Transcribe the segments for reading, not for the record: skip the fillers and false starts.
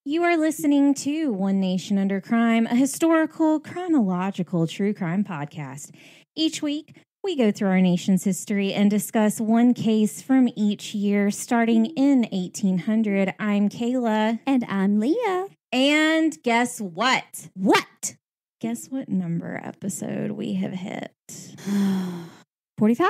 You are listening to One Nation Under Crime, a historical, chronological true crime podcast. Each week, we go through our nation's history and discuss one case from each year, starting in 1800. I'm Kayla. And I'm Leah. And guess what? What? Guess what number episode we have hit? 45?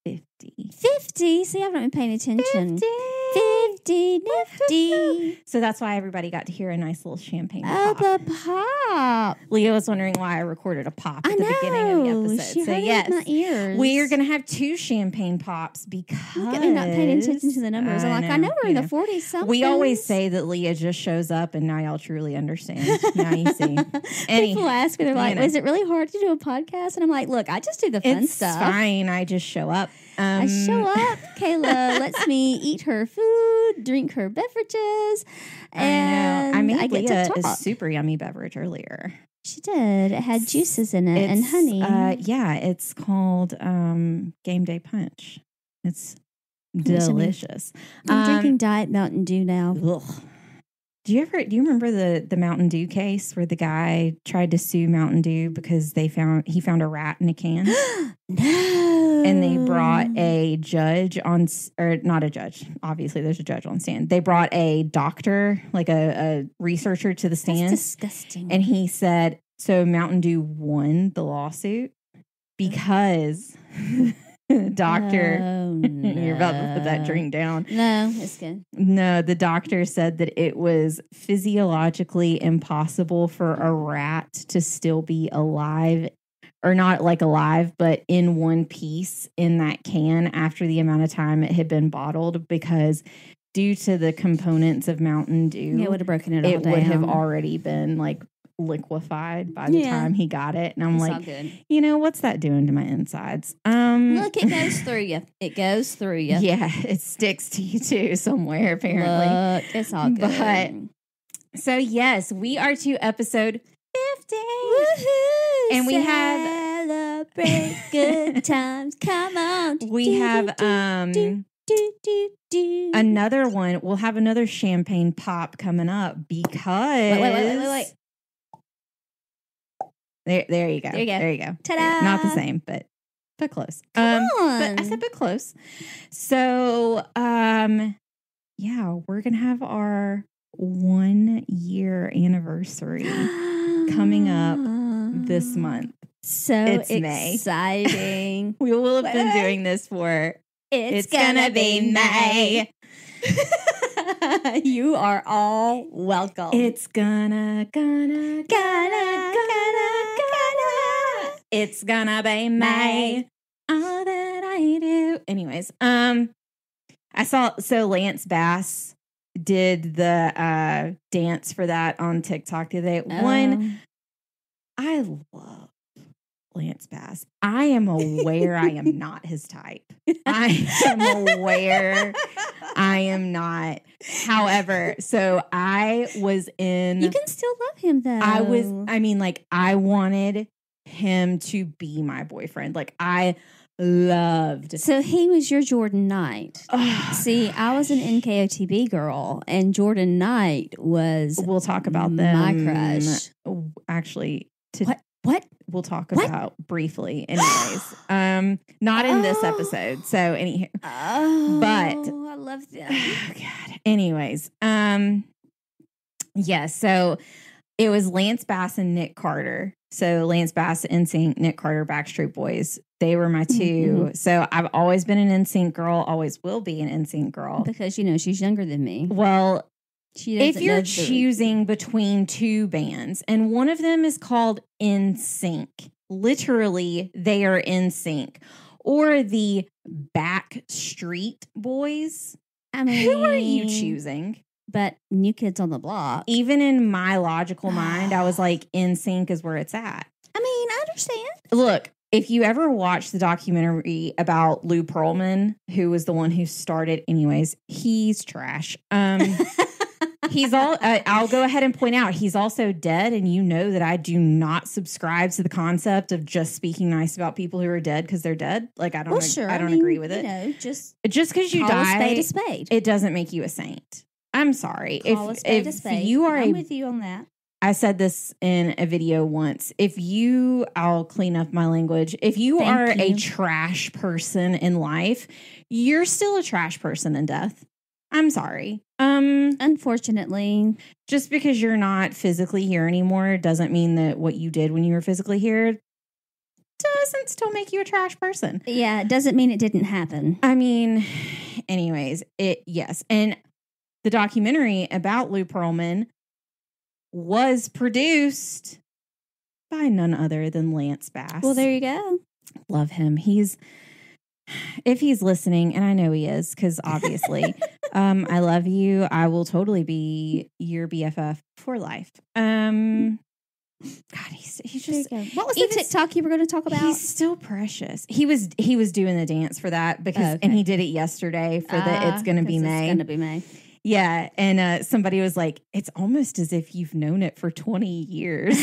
50. 50? See, I've not been paying attention. 50. 50, nifty. So that's why everybody got to hear a nice little champagne Oh, pop. the pop. Leah was wondering why I recorded a pop at I the know. beginning of the episode. She heard it in my ears. We are going to have 2 champagne pops because... Look at me not paying attention to the numbers. I'm like, I know we're in the 40s something. We always say that Leah just shows up, and now y'all truly understand. Now you see. People ask me, they're like, is it really hard to do a podcast? And I'm like, look, I just do the fun stuff. It's fine. I just show up. I show up. Kayla lets me eat her food, drink her beverages, and I made I get Leah to a talk. super yummy beverage earlier. She did. It had juices in it and honey. Yeah, it's called Game Day Punch. It's delicious. I'm drinking Diet Mountain Dew now. Ugh. Do you remember the Mountain Dew case where the guy tried to sue Mountain Dew because he found a rat in a can? No. And they brought a judge on, or not a judge. Obviously, there's a judge on stand. They brought a doctor, like a researcher, to the stand. That's disgusting. And he said, so Mountain Dew won the lawsuit because the doctor, you're about to put that drink down. No, it's good. No, the doctor said that it was physiologically impossible for a rat to still be alive, or not like alive, but in one piece in that can after the amount of time it had been bottled, because due to the components of Mountain Dew, it would have broken it all it down. would have already been like liquefied by the time he got it. And I'm like, you know, what's that doing to my insides? Look, it goes through you. It goes through you. Yeah, it sticks to you too somewhere, apparently. Look, it's all good. But, so yes, we are to episode 50. Woohoo! And we have celebrate good times. Come on. We have another one. We'll have another champagne pop coming up because Wait. There you go. There you go. Ta-da! Not the same, but close. Come on. But I said but close. So yeah, we're gonna have our 1 year anniversary coming up this month. So it's exciting. May. We will have been doing this for It's gonna be May. You are all welcome. It's gonna It's gonna be May. All that I do. Anyways, I saw, so Lance Bass did the dance for that on TikTok the other day. One, I love Lance Bass. I am aware I am not his type. I am aware I am not. However, so I was in. You can still love him though. I wanted him to be my boyfriend. Like, I loved. So he was your Jordan Knight. See, I was an NKOTB girl, and Jordan Knight was. We'll talk about them. My crush. Actually, what? We'll talk about briefly. Anyways, not in this episode. So anyhow, but I love them. Oh God. Anyways, yeah. So it was Lance Bass and Nick Carter. So Lance Bass, NSYNC, Nick Carter, Backstreet Boys. They were my 2. Mm-hmm. So I've always been an NSYNC girl. Always will be an NSYNC girl because she's younger than me. Well, if you're choosing between 2 bands, and one of them is called NSYNC, literally they are NSYNC, or the Backstreet Boys, I mean, who are you choosing? But New Kids on the Block. Even in my logical mind, I was like, NSYNC is where it's at. I mean, I understand. Look, if you ever watch the documentary about Lou Pearlman, who was the one who started, anyways, he's trash. He's all. I'll go ahead and point out he's also dead, and you know that I do not subscribe to the concept of just speaking nice about people who are dead because they're dead. Like I don't. I don't agree with it. You know, just because you call die, a spade, it doesn't make you a saint. I'm sorry. Call a spade a If spade. you are I'm with you on that. I said this in a video once. I'll clean up my language. If you are a trash person in life, you're still a trash person in death. I'm sorry. Unfortunately, just because you're not physically here anymore doesn't mean that what you did when you were physically here doesn't still make you a trash person. Yeah, it doesn't mean it didn't happen. I mean, anyways, yes. And the documentary about Lou Pearlman was produced by none other than Lance Bass. Well, there you go. Love him. If he's listening, and I know he is, because obviously, I love you. I will totally be your BFF for life. God, he's just. What was the TikTok you were going to talk about? He's still precious. He was doing the dance for that because, and he did it yesterday for the It's Gonna Be May. It's gonna be May. Yeah, and somebody was like, "It's almost as if you've known it for 20 years,"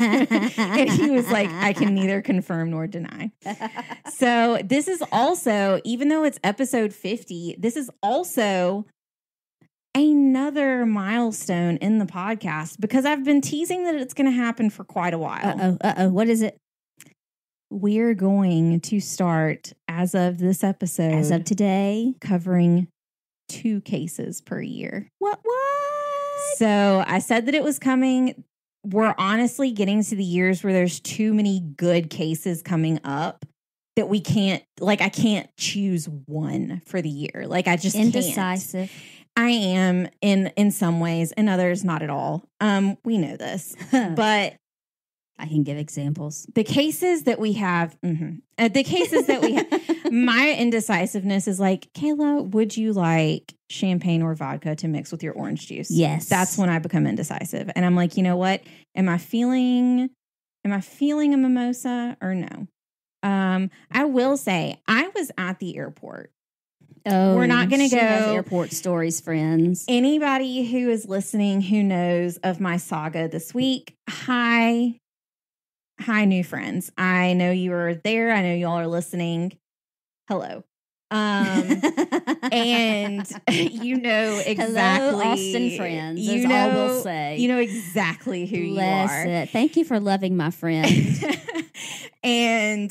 and he was like, "I can neither confirm nor deny." So this is also, even though it's episode 50, this is also another milestone in the podcast because I've been teasing that it's going to happen for quite a while. What is it? We're going to start, as of this episode, as of today, covering 2 cases per year. What? So I said that it was coming. We're honestly getting to the years where there's too many good cases coming up that we can't, I can't choose one for the year. I just indecisive. Can't. I am in some ways, in others not at all. We know this, but I can give examples. The cases that we have, my indecisiveness is Kayla, would you like champagne or vodka to mix with your orange juice? Yes. That's when I become indecisive. And I'm like, you know what? Am I feeling a mimosa or no? I will say I was at the airport. Oh, we're not going to go airport stories, friends. Anybody who is listening who knows of my saga this week, hi, new friends. I know you are there. I know y'all are listening. Hello. And you know exactly. Hello, Austin friends. That's all we'll say. You know exactly who you are. Thank you for loving my friend. And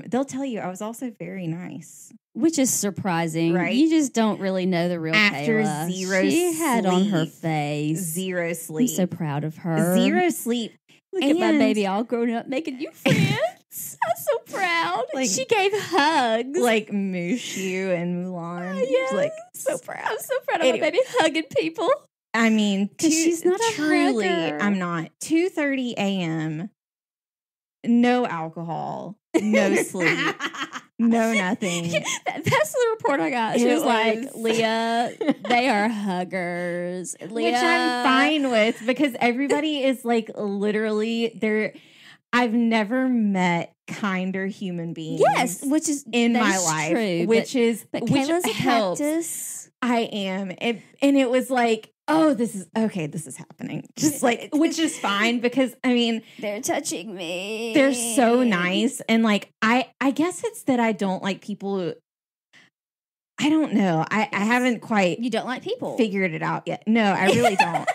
they'll tell you I was also very nice. Which is surprising. Right? You just don't really know the real After Kayla. She had on her face. 0 sleep. I'm so proud of her. 0 sleep. Look at my baby all grown up making you friends. I'm so proud. She gave hugs. Mushu and Mulan. Yeah. So proud. I'm so proud of my baby hugging people. I mean, she's not a truly, hugger. I'm not. 2:30 a.m., no alcohol, no sleep, no nothing. That's the report I got. She was like, Leah, they are huggers. Leah. Which I'm fine with because everybody is literally there. I've never met kinder human beings. Yes, which is in my life, true, which Kayla's helps. A cactus. I am, and it was oh, this is happening. Just which is fine because I mean, they're touching me. They're so nice, and I guess it's that I don't like people. I don't know. I haven't quite. You don't like people. Figured it out yet. No, I really don't.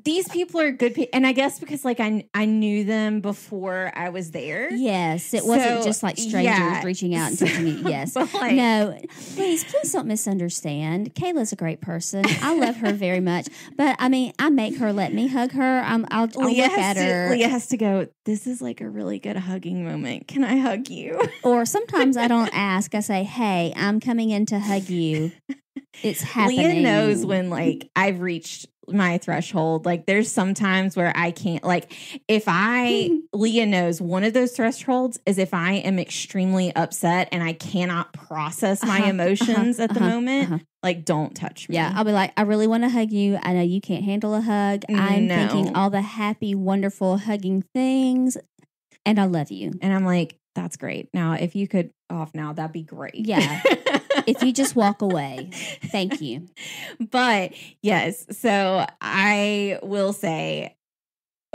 These people are good people, and I guess because I knew them before I was there. Yes, it wasn't just strangers reaching out and touching you. Yes, no, please don't misunderstand. Kayla's a great person. I love her very much, but I mean, I make her let me hug her. I'll look at her. Leah has to go. This is a really good hugging moment. Can I hug you? Or sometimes I don't ask. I say, "Hey, I'm coming in to hug you." It's happening. Leah knows when I've reached my threshold. There's some times where I can't Leah knows one of those thresholds is if I am extremely upset and I cannot process my emotions at the moment. Don't touch me. Yeah, I'll be like, I really want to hug you. I know you can't handle a hug. I'm thinking all the happy, wonderful hugging things, and I love you. And I'm like, that's great. Now, if you could off now, that'd be great. Yeah. If you just walk away. Thank you. But yes, so I will say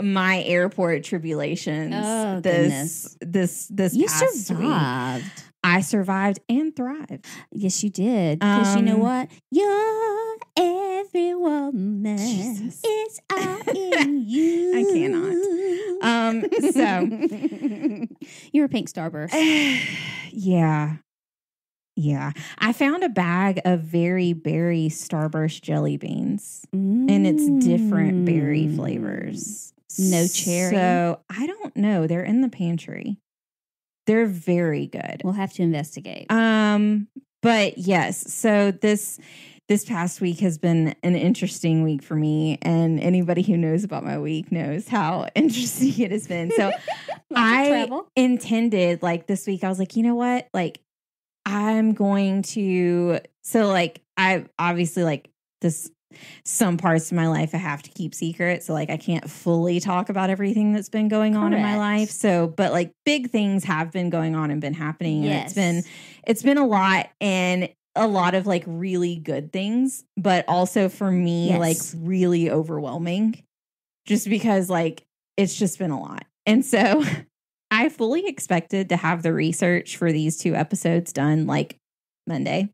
my airport tribulations this you past survived. Week, I survived and thrived. Yes, you did. Because you know what? You're every woman is all in you. I cannot. So you're a pink starburst. Yeah. I found a bag of very berry starburst jelly beans, and it's different berry flavors. No cherry. So I don't know. They're in the pantry. They're very good. We'll have to investigate. But yes, so this past week has been an interesting week for me, and anybody who knows about my week knows how interesting it has been. So I intended, like, this week, I was like, you know what? Like, I'm going to, so like, I obviously, like, this, some parts of my life I have to keep secret. So like, I can't fully talk about everything that's been going on in my life. So, but like, big things have been going on and been happening. Yes. And it's been a lot, and a lot of like really good things, but also for me, like really overwhelming, just because like, it's just been a lot. And so I fully expected to have the research for these 2 episodes done like Monday.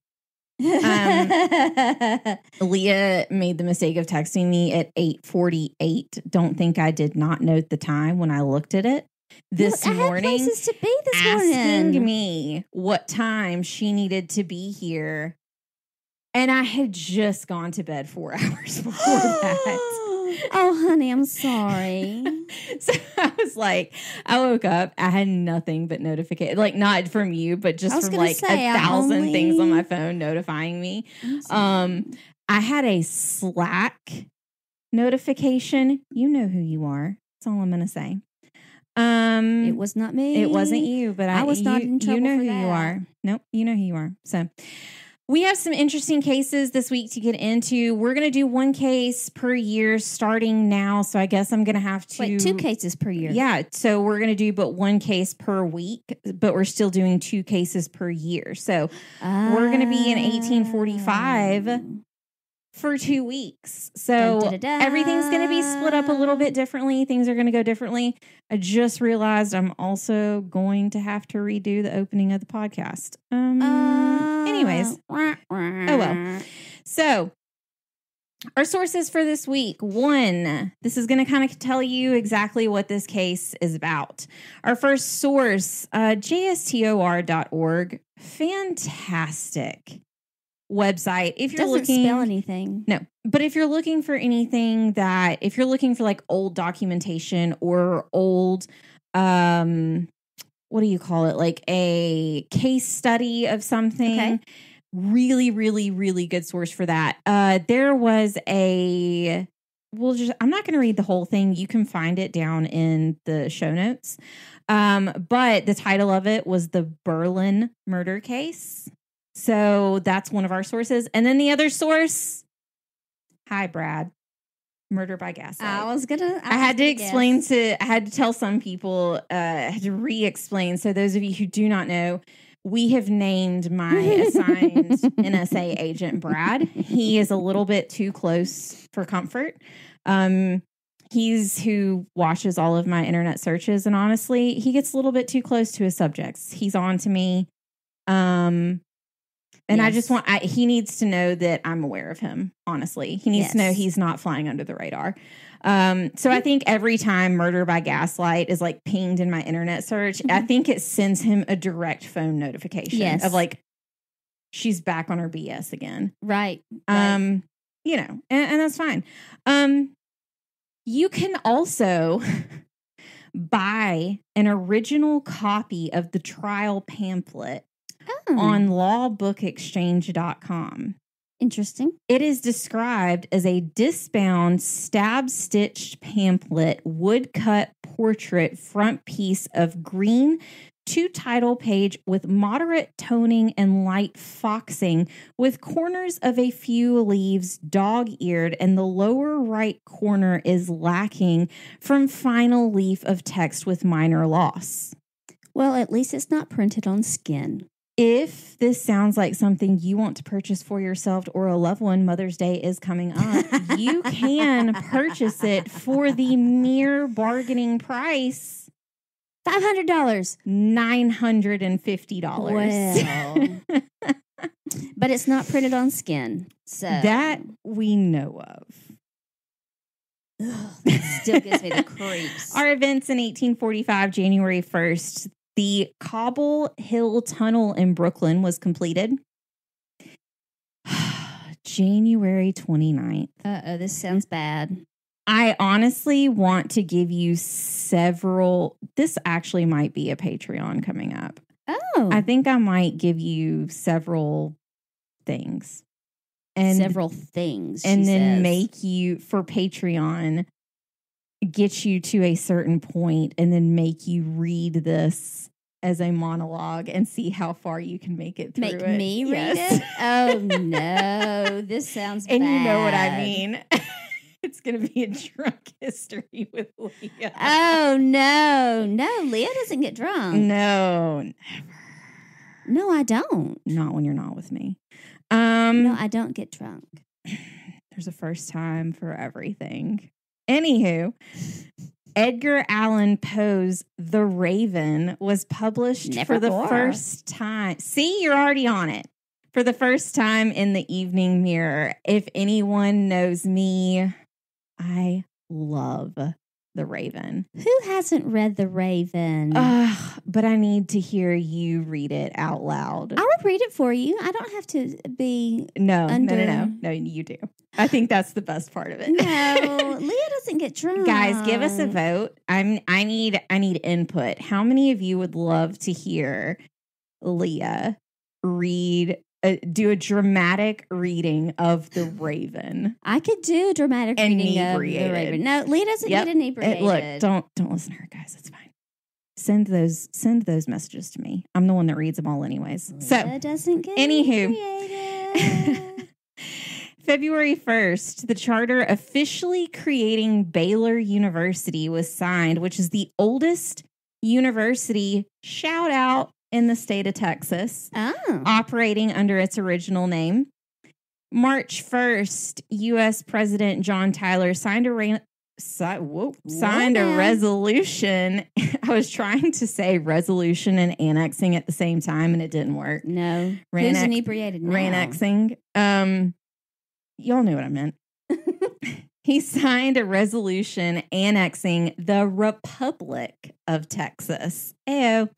Leah made the mistake of texting me at 8:48. Don't think I did not note the time when I looked at it this morning. I had places to be this morning. Asking me what time she needed to be here. And I had just gone to bed 4 hours before that. Oh, honey, I'm sorry. So I was like, I woke up, I had nothing but notification, like not from you, but just from like 1,000 things on my phone notifying me. I had a Slack notification. You know who you are. That's all I'm going to say. It was not me. It wasn't you, but I was not in trouble. You know for who that. you are. Nope, you know who you are. So we have some interesting cases this week to get into. We're going to do 1 case per year starting now. So I guess I'm going to have to... Wait, 2 cases per year. Yeah. So we're going to do but 1 case per week, but we're still doing 2 cases per year. So we're going to be in 1845 for 2 weeks. So everything's going to be split up a little bit differently. Things are going to go differently. I just realized I'm also going to have to redo the opening of the podcast. Anyways. Oh, well. So our sources for this week. 1, this is going to kind of tell you exactly what this case is about. Our first source, jstor.org. Fantastic website. If you're doesn't spell anything. No. But if you're looking for anything if you're looking for like old documentation or old, what do you call it? Like a case study of something. Okay. Really, really, really good source for that. There was I'm not going to read the whole thing. You can find it down in the show notes. But the title of it was the Berlin murder case. So that's one of our sources. And then the other source, hi, Brad, murder by gaslight. I had to tell some people, I had to re-explain. So those of you who do not know, we have named my assigned NSA agent Brad. He is a little bit too close for comfort. He's who watches all of my internet searches. And honestly, he gets a little bit too close to his subjects. He's on to me. And yes. I just he needs to know that I'm aware of him, honestly. He needs to know he's not flying under the radar. So I think every time murder by gaslight is like pinged in my internet search, I think it sends him a direct phone notification of like, she's back on her BS again. Right. You know, and that's fine. You can also buy an original copy of the trial pamphlet on lawbookexchange.com. Interesting. It is described as a disbound, stab-stitched pamphlet, woodcut portrait front piece of green 2-title page with moderate toning and light foxing, with corners of a few leaves dog-eared, and the lower right corner is lacking from final leaf of text with minor loss. Well, at least it's not printed on skin. If this sounds like something you want to purchase for yourself or a loved one, Mother's Day is coming up, you can purchase it for the mere bargaining price. $500. $950. Well. But it's not printed on skin. So that we know of. Ugh, that still gives me the creeps. Our events in 1845, January 1st, the Cobble Hill Tunnel in Brooklyn was completed. January 29th. Uh-oh, this sounds bad. I honestly want to give you several. This actually might be a Patreon coming up. Oh. I think I might give you several things. And several things. And then make you, for Patreon, get you to a certain point and then make you read this as a monologue and see how far you can make it through. Make me read it? Oh, no. This sounds bad. And you know what I mean. It's going to be a drunk history with Leah. Oh, no. No, Leah doesn't get drunk. No, never. No, I don't. Not when you're not with me. No, I don't get drunk. There's a first time for everything. Anywho, Edgar Allan Poe's The Raven was published for the first time. See, you're already on it. For the first time in the Evening Mirror. If anyone knows me, I love The Raven. Who hasn't read The Raven? But I need to hear you read it out loud. I will read it for you. I don't have to be No, you do. I think that's the best part of it. No, Leah doesn't get drunk. Guys, give us a vote. I need input. How many of you would love to hear Leah read do a dramatic reading of The Raven? I could do a dramatic reading of The Raven. No, Leah doesn't get inebriated. Look, don't listen to her, guys. It's fine. Send those messages to me. I'm the one that reads them all anyways. Leah so doesn't get inebriated. February 1st, the charter officially creating Baylor University was signed, which is the oldest university, shout out, in the state of Texas, operating under its original name. March 1st, U.S. President John Tyler signed a resolution. I was trying to say resolution and annexing at the same time, and it didn't work. No. Who's inebriated now? Annexing. Y'all knew what I meant. He signed a resolution annexing the Republic of Texas. Ayo.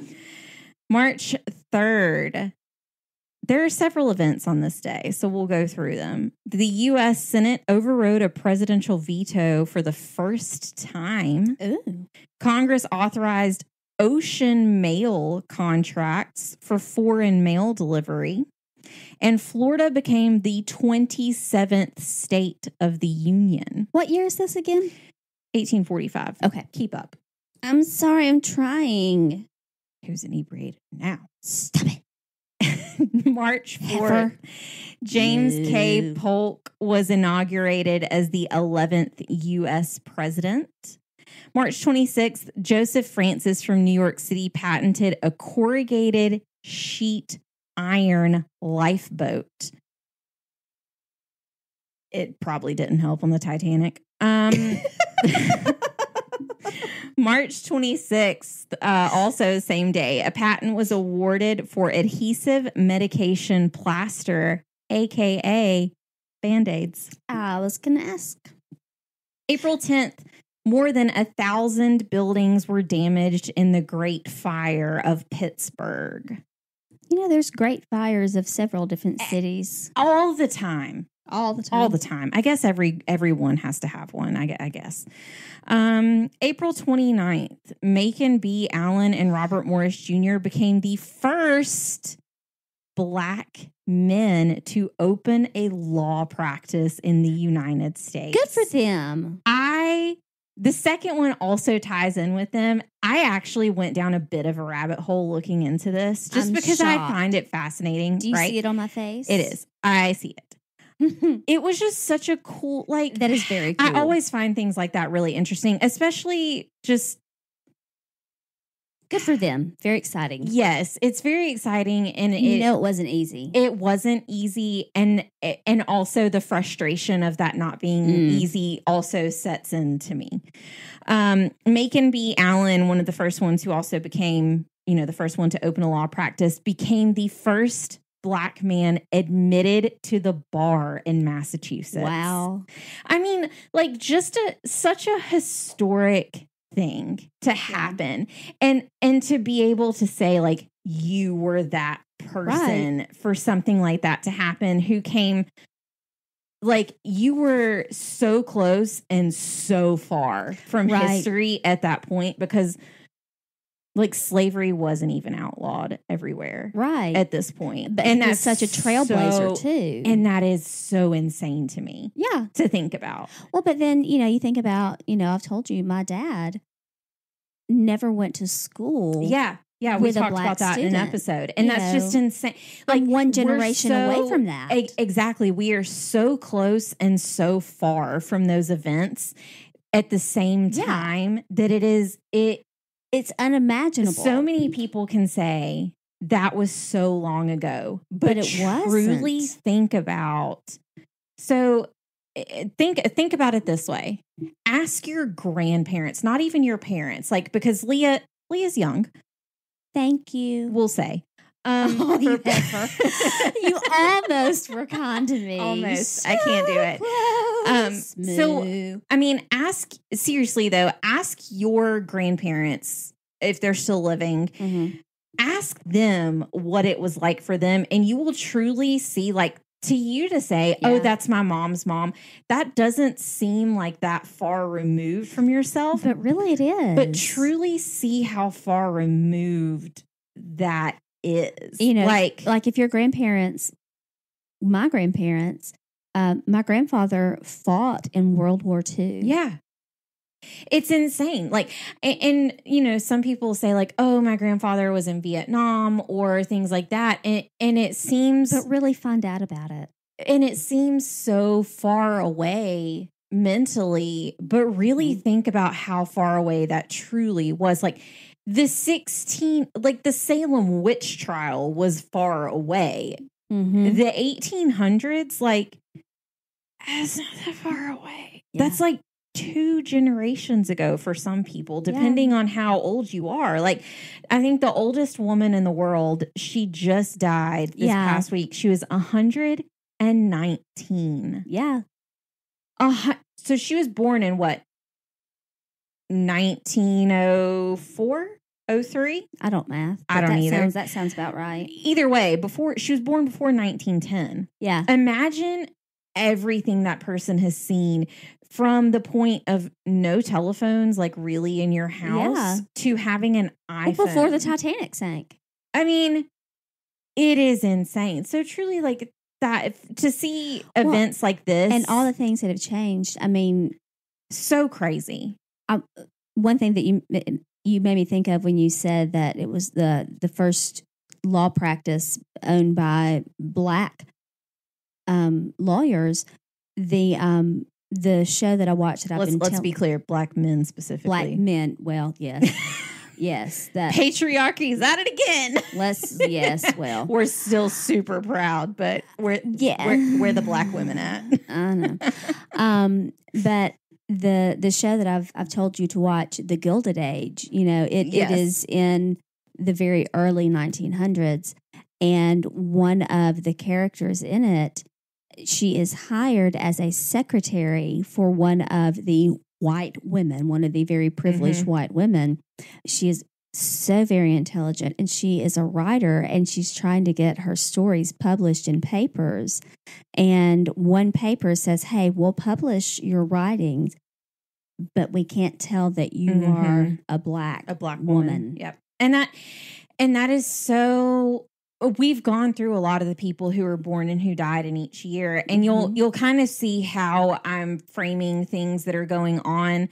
March 3rd. There are several events on this day, so we'll go through them. The U.S. Senate overrode a presidential veto for the first time. Ooh. Congress authorized ocean mail contracts for foreign mail delivery. And Florida became the 27th state of the Union. What year is this again? 1845. Okay. Keep up. I'm sorry, I'm trying. Who's inebriated now? Stop it. March 4th, James K. Polk was inaugurated as the 11th U.S. president. March 26th, Joseph Francis from New York City patented a corrugated sheet iron lifeboat. It probably didn't help on the Titanic. March 26th, also same day, a patent was awarded for adhesive medication plaster, a.k.a. Band-Aids. I was going to ask. April 10th, more than 1,000 buildings were damaged in the Great Fire of Pittsburgh. You know, there's great fires of several different cities. All the time. All the time. All the time. I guess everyone has to have one, I guess. April 29th, Macon B. Allen and Robert Morris Jr. became the first Black men to open a law practice in the United States. Good for them. The second one also ties in with them. I actually went down a bit of a rabbit hole looking into this just because I find it fascinating. Do you see it on my face? It is. I see it. It was just such a cool, that is very cool. I always find things like that really interesting, especially just good for them. Very exciting. Yes, it's very exciting, and it wasn't easy. It wasn't easy, and also the frustration of that not being easy also sets into me. Macon B. Allen, one of the first ones who also became, the first one to open a law practice, became the first Black man admitted to the bar in Massachusetts. Wow. I mean, like, just such a historic thing to happen. And to be able to say, like, you were that person for something like that to happen, who came, like, you were so close and so far from history at that point, because like slavery wasn't even outlawed everywhere at this point. But and that's such a trailblazer too. And that is so insane to me. Yeah. To think about. Well, but then, you think about, I've told you, my dad never went to school. Yeah. Yeah, we talked about that in an episode. And that's just insane. Like one generation away from that. Exactly. We are so close and so far from those events at the same time that it's unimaginable. So many people can say that was so long ago, but it wasn't. Truly think about. So think about it this way. Ask your grandparents, not even your parents, like, because Leah's young. Thank you. We'll say. You almost were kind to me. Almost. So I can't do it. So, I mean, seriously though, ask your grandparents if they're still living. Mm-hmm. Ask them what it was like for them, and you will truly see, like, to you to say, oh, that's my mom's mom, that doesn't seem like that far removed from yourself. But really it is. But truly see how far removed that is. Like if your grandparents, my grandparents, my grandfather fought in World War II. Yeah. It's insane. Like, and some people say, like, oh, my grandfather was in Vietnam or things like that. And it seems. But really find out about it. And it seems so far away mentally, but really think about how far away that truly was. Like the Salem witch trial was far away. Mm-hmm. The 1800s, like, that's not that far away. Yeah. That's like 2 generations ago for some people, depending on how old you are. Like, I think the oldest woman in the world, she just died this past week. She was 119. Yeah. So she was born in what? 1904? 03? I don't math. I don't either. That sounds about right. Either way, she was born before 1910. Yeah. Imagine everything that person has seen, from the point of no telephones, like, really in your house, to having an iPhone. Well, before the Titanic sank. I mean, it is insane. So truly, like, that, to see events like this. And all the things that have changed. I mean. So crazy. One thing that you made me think of when you said that it was the first law practice owned by Black lawyers, the show that I watched that let's be clear, Black men specifically. Black men. Well, yes. Yes. That patriarchy's at it again. Well. We're still super proud, but where the Black women at? I know. But the show that I've told you to watch, The Gilded Age, it is in the very early 1900s, and one of the characters in it, she is hired as a secretary for one of the white women, one of the very privileged white women. She is so very intelligent, and she is a writer, and she's trying to get her stories published in papers. And one paper says, hey, we'll publish your writings, but we can't tell that you are a black woman. Yep. And that is so. We've gone through a lot of the people who were born and who died in each year, and you'll kind of see how I'm framing things that are going on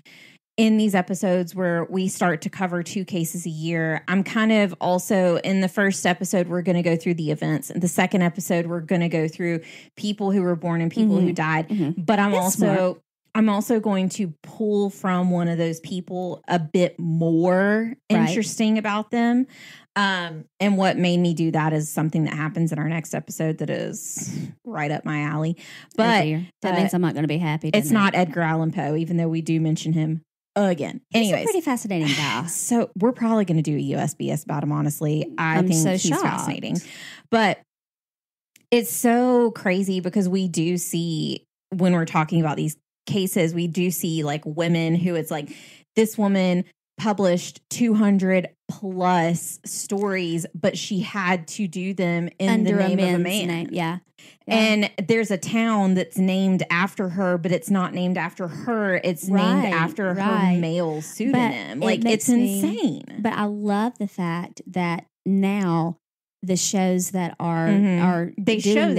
in these episodes where we start to cover 2 cases a year. I'm kind of also, in the first episode, we're going to go through the events. In the second episode, we're going to go through people who were born and people who died. But I'm also going to pull from one of those people a bit more interesting about them. And what made me do that is something that happens in our next episode that is right up my alley. But that means I'm not going to be happy. It's not Edgar Allan Poe, even though we do mention him again. Anyways, he's a pretty fascinating guy. So we're probably going to do a USBS about him, honestly. I think he's fascinating. But it's so crazy because we do see, when we're talking about these cases, we do see like women who it's like, this woman published 200 plus stories, but she had to do them in under the name of a man. man. Yeah. And there's a town that's named after her, but it's not named after her. It's named after her male pseudonym. Like, it's insane. But I love the fact that now the shows that are they show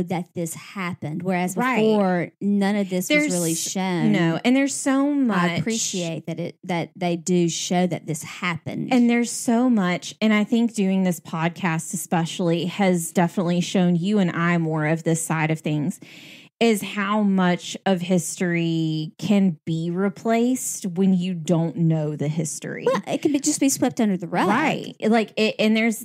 that this happened, whereas before none of this was really shown. No, and there's so much. I appreciate that they do show that this happened, and there's so much. And I think doing this podcast especially has definitely shown you and I more of this side of things. Is how much of history can be replaced when you don't know the history. Well, it can just be swept under the rug. Right. Like, and there's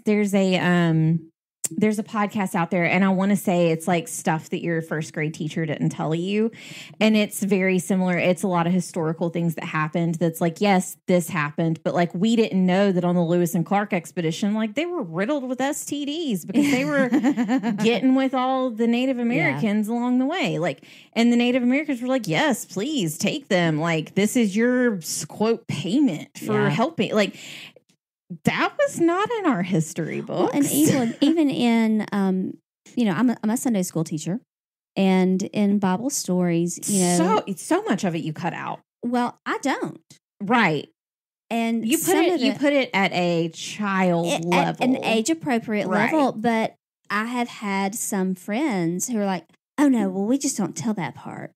a podcast out there, and I want to say it's like stuff that your first grade teacher didn't tell you. And it's very similar. It's a lot of historical things that happened that's like, yes, this happened, but like, we didn't know that on the Lewis and Clark expedition, like, they were riddled with STDs because they were getting with all the Native Americans along the way. Like, and the Native Americans were like, yes, please take them. Like, this is your quote payment for helping. Like, that was not in our history books. Well, and even in, I'm a Sunday school teacher, and in Bible stories, so much of it you cut out. Well, I don't. Right. And you put it at a child level, at an age appropriate level. But I have had some friends who are like, "Oh no, well, we just don't tell that part."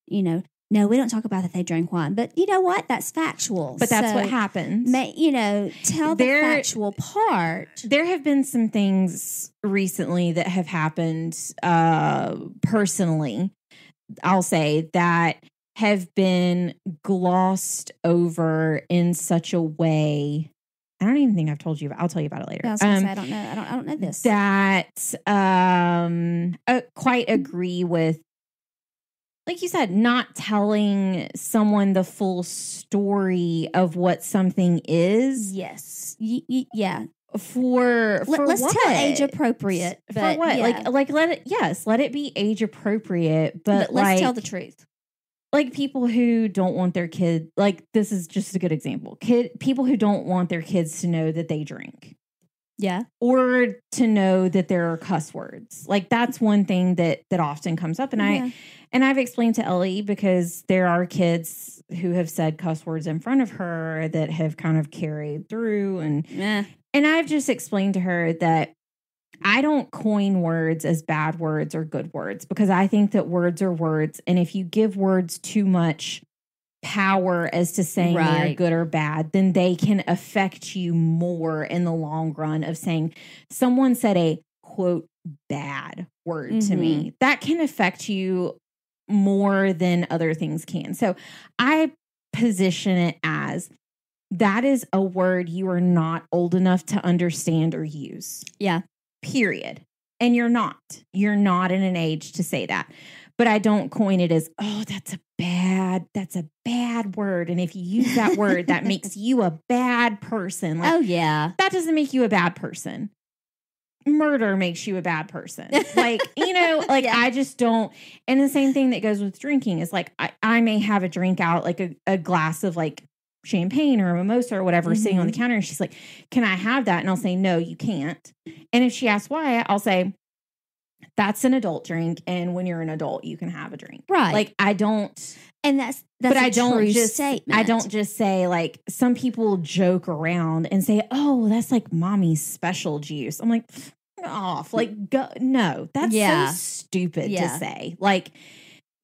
No, we don't talk about that they drank wine. But you know what? That's factual. But that's what happens. Tell the factual part. There have been some things recently that have happened personally, I'll say, that have been glossed over in such a way. I don't even think I've told you about. I'll tell you about it later. I was gonna say, I don't know. I don't know this. That quite agree with. Like you said, not telling someone the full story of what something is. Yes. Yeah. For let's what? tell age appropriate. For what? Yeah. Like let it be age appropriate, but let's tell the truth. Like people who don't want their kid, like this is just a good example. People who don't want their kids to know that they drink. Yeah. Or to know that there are cuss words. Like that's one thing that often comes up. And I've explained to Ellie, because there are kids who have said cuss words in front of her that have kind of carried through. And I've just explained to her that I don't coin words as bad words or good words, because I think that words are words. And if you give words too much power as to saying they're good or bad, then they can affect you more in the long run of saying someone said a quote bad word to me. That can affect you more than other things can. So I position it as that is a word you are not old enough to understand or use. Yeah. Period. And you're not in an age to say that. But I don't coin it as, oh, that's a bad word. And if you use that word, that makes you a bad person. Like, oh, yeah. That doesn't make you a bad person. Murder makes you a bad person. Like, I just don't. And the same thing that goes with drinking is like, I may have a drink out, like a glass of like champagne or a mimosa or whatever sitting on the counter. And she's like, can I have that? And I'll say, no, you can't. And if she asks why, I'll say, that's an adult drink, and when you're an adult, you can have a drink. Right. Like I don't, and that's I don't just statement. I don't just say, like, some people joke around and say, oh, that's like mommy's special juice. I'm like, off. Like, go, no, that's so stupid to say. Like,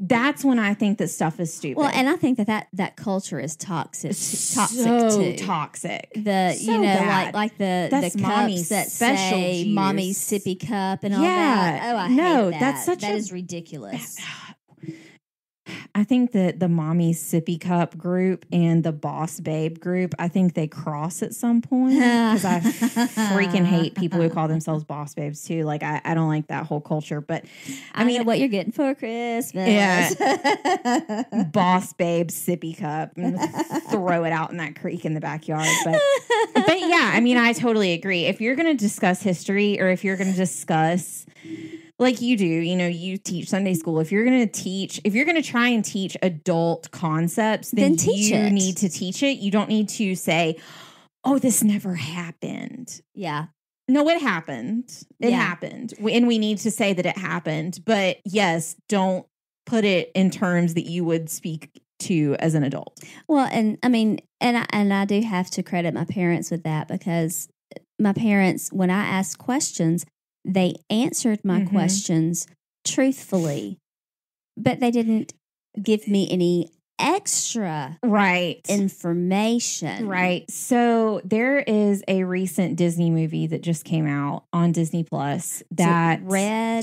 that's when I think that stuff is stupid. Well, and I think that culture is toxic. So toxic. Like the cups that say juice. Mommy's sippy cup and all that. Oh, I hate that. That is ridiculous. I think that the Mommy Sippy Cup group and the Boss Babe group, I think they cross at some point, because I freaking hate people who call themselves Boss Babes too. Like I don't like that whole culture, but I mean, know what you're getting for Christmas. Yeah. Boss Babe Sippy Cup, and throw it out in that creek in the backyard. But yeah, I mean, I totally agree. If you're going to discuss history, or if you're going to discuss like you do, you teach Sunday school. If you're going to try and teach adult concepts, then you need to teach it. You don't need to say, oh, this never happened. Yeah. No, it happened. It happened. And we need to say that it happened. But yes, don't put it in terms that you would speak to as an adult. Well, and I mean, and I do have to credit my parents with that, because my parents, when I asked questions, they answered my questions truthfully, but they didn't give me any extra information. Right. So there is a recent Disney movie that just came out on Disney Plus that's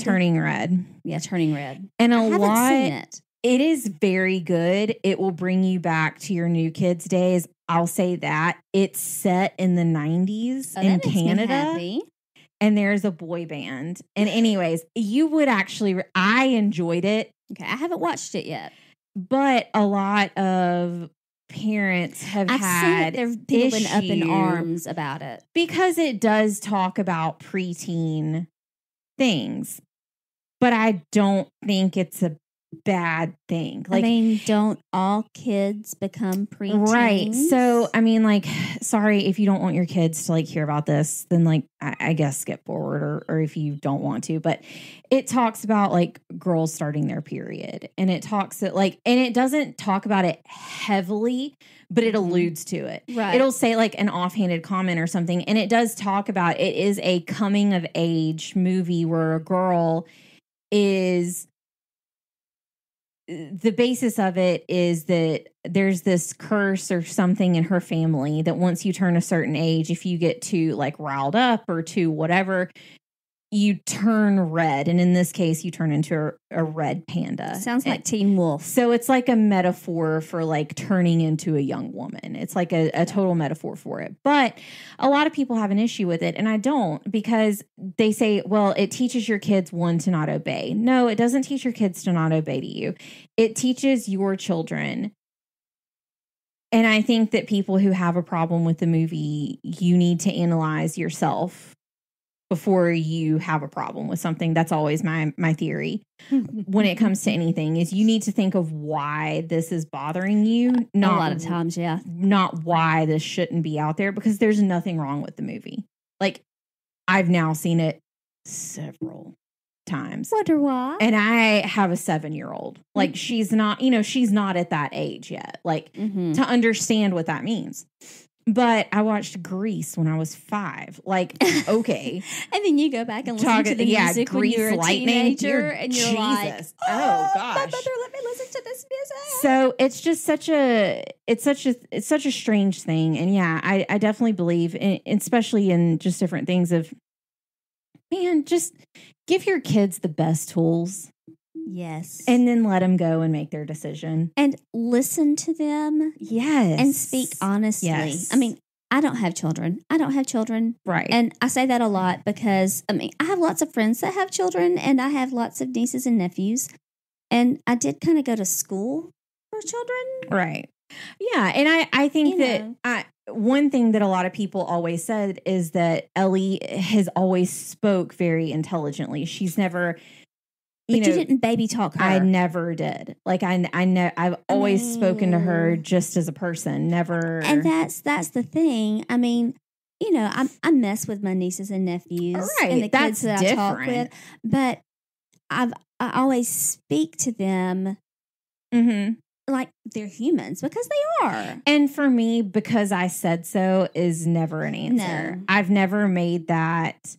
Turning Red. Yeah, Turning Red. And I haven't seen it. It is very good. It will bring you back to your New Kids days. I'll say that. It's set in the 90s in Canada. And there's a boy band. And anyways, you would actually, I enjoyed it. Okay, I haven't watched it yet. But a lot of parents have had people been up in arms about it. Because it does talk about preteen things. But I don't think it's a bad thing. Like, I mean, don't all kids become preteens? Right. So, I mean, like, sorry if you don't want your kids to like hear about this, then like, I guess skip forward or if you don't want to, but it talks about like girls starting their period, and it talks it like, and it doesn't talk about it heavily, but it alludes to it. Right. It'll say like an offhanded comment or something. And it does talk about, it is a coming of age movie where a girl is, the basis of it is that there's this curse or something in her family that once you turn a certain age, if you get too like riled up or too whatever, you turn red. And in this case, you turn into a red panda. Sounds like Teen Wolf. So it's like a metaphor for like turning into a young woman. It's like a total metaphor for it. But a lot of people have an issue with it. And I don't, because they say, well, it teaches your kids, one, to not obey. No, it doesn't teach your kids to not obey to you. It teaches your children. And I think that people who have a problem with the movie, you need to analyze yourself before you have a problem with something. That's always my theory when it comes to anything, is you need to think of why this is bothering you. Not a lot of times, yeah. Not why this shouldn't be out there, because there's nothing wrong with the movie. Like, I've now seen it several times. Wonder why. And I have a 7-year-old. Like, she's not, she's not at that age yet. Like, to understand what that means. But I watched Grease when I was 5. Like, okay. And then you go back and listen to the music Grease, when you're a teenager, and you're like, oh gosh, my mother let me listen to this music. So it's just such a strange thing. And yeah, I definitely believe, especially in just different things of, man, just give your kids the best tools. Yes. And then let them go and make their decision. And listen to them. Yes. And speak honestly. Yes. I mean, I don't have children. Right. And I say that a lot because, I mean, I have lots of friends that have children, and I have lots of nieces and nephews. And I did kind of go to school for children. Right. Yeah. And I think one thing that a lot of people always said is that Ellie has always spoke very intelligently. She's never... But you didn't baby talk her. I never did. Like I've always spoken to her just as a person. Never. And that's the thing. I mean, I mess with my nieces and nephews, right? And the that's kids that different. I talk with. But I always speak to them like they're humans, because they are. And for me, because I said so is never an answer. No. I've never made that.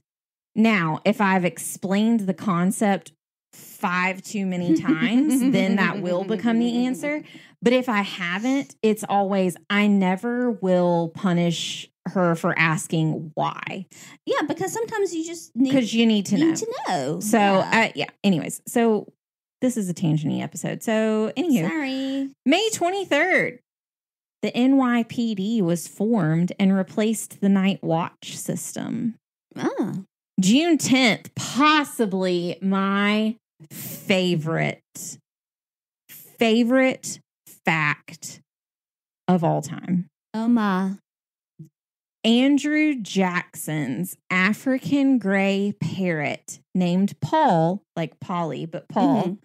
Now, if I've explained the concept 5 too many times, then that will become the answer. But if I haven't, it's always, I never will punish her for asking why. Yeah, because sometimes you just need, because you need to know. So anyways, so this is a tangent-y episode. So anywho, sorry. May 23rd, the NYPD was formed and replaced the night watch system. Oh. June 10th, possibly my favorite fact of all time. Oh my. Andrew Jackson's African gray parrot named Paul, like Polly, but Paul,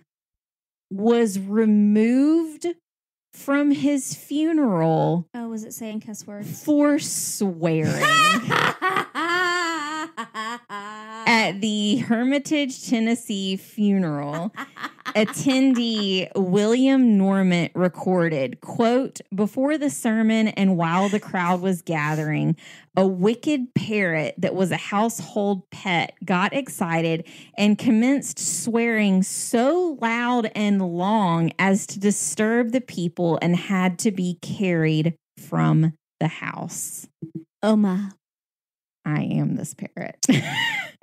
was removed from his funeral. Oh, was it saying cuss words? For swearing. At the Hermitage, Tennessee funeral, attendee William Normant recorded, quote, "Before the sermon and while the crowd was gathering, a wicked parrot that was a household pet got excited and commenced swearing so loud and long as to disturb the people and had to be carried from the house." Oh, my. I am this parrot.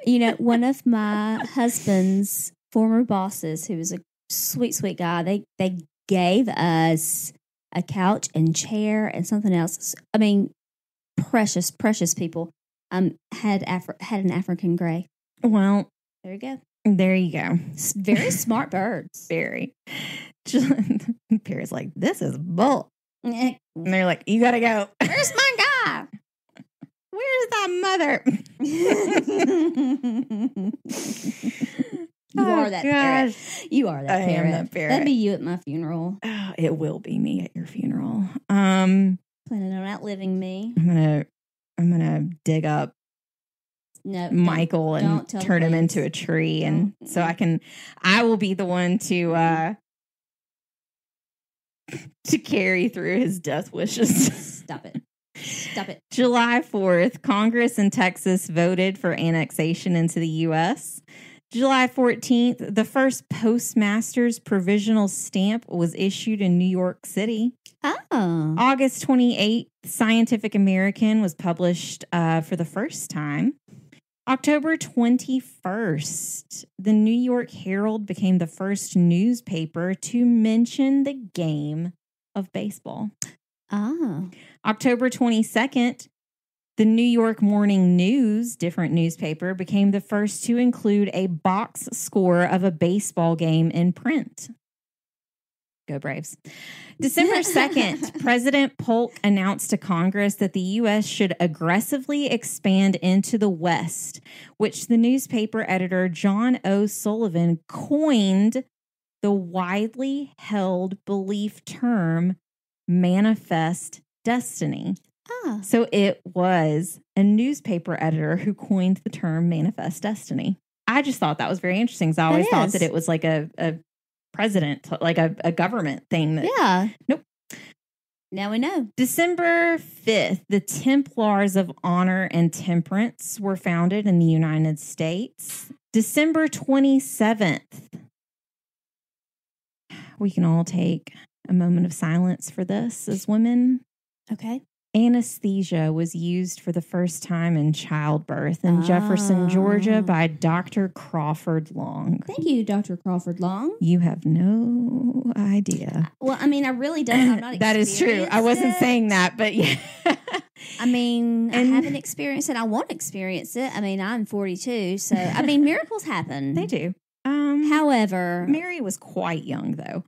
You know, one of my husband's former bosses, who was a sweet, sweet guy, they gave us a couch and chair and something else. I mean, precious, precious people. Had an African gray. Well, there you go. There you go. Very smart birds. Very. Parrot's like, this is bull. And they're like, you gotta go. Where's my guy? Where's that mother? You are that parrot. You are that parrot. I am that parrot. That'd be you at my funeral. Oh, it will be me at your funeral. Planning on outliving me. I'm gonna dig up Michael and turn him into a tree, and so I will be the one to carry through his death wishes. Stop it. Stop it. July 4th, Congress in Texas voted for annexation into the U.S. July 14th, the first postmaster's provisional stamp was issued in New York City. Oh. August 28th, Scientific American was published for the first time. October 21st, the New York Herald became the first newspaper to mention the game of baseball. Ah. October 22nd, the New York Morning News, different newspaper, became the first to include a box score of a baseball game in print. Go Braves. December 2nd, President Polk announced to Congress that the U.S. should aggressively expand into the West, which the newspaper editor John O. Sullivan coined the widely held belief term manifest destiny. So it was a newspaper editor who coined the term manifest destiny. I just thought that was very interesting because I always thought that it was like a president, like a government thing. Nope. Now we know. December 5th, the Templars of Honor and Temperance were founded in the United States. December 27th, we can all take a moment of silence for this as women. Okay. Anesthesia was used for the first time in childbirth in Jefferson, Georgia by Dr. Crawford Long. Thank you, Dr. Crawford Long. You have no idea. Well, I mean, I really don't. I'm not That is true. I wasn't saying that, but yeah. I mean, I haven't experienced it. I won't experience it. I mean, I'm 42, so I mean, miracles happen. They do. However, Mary was quite young, though.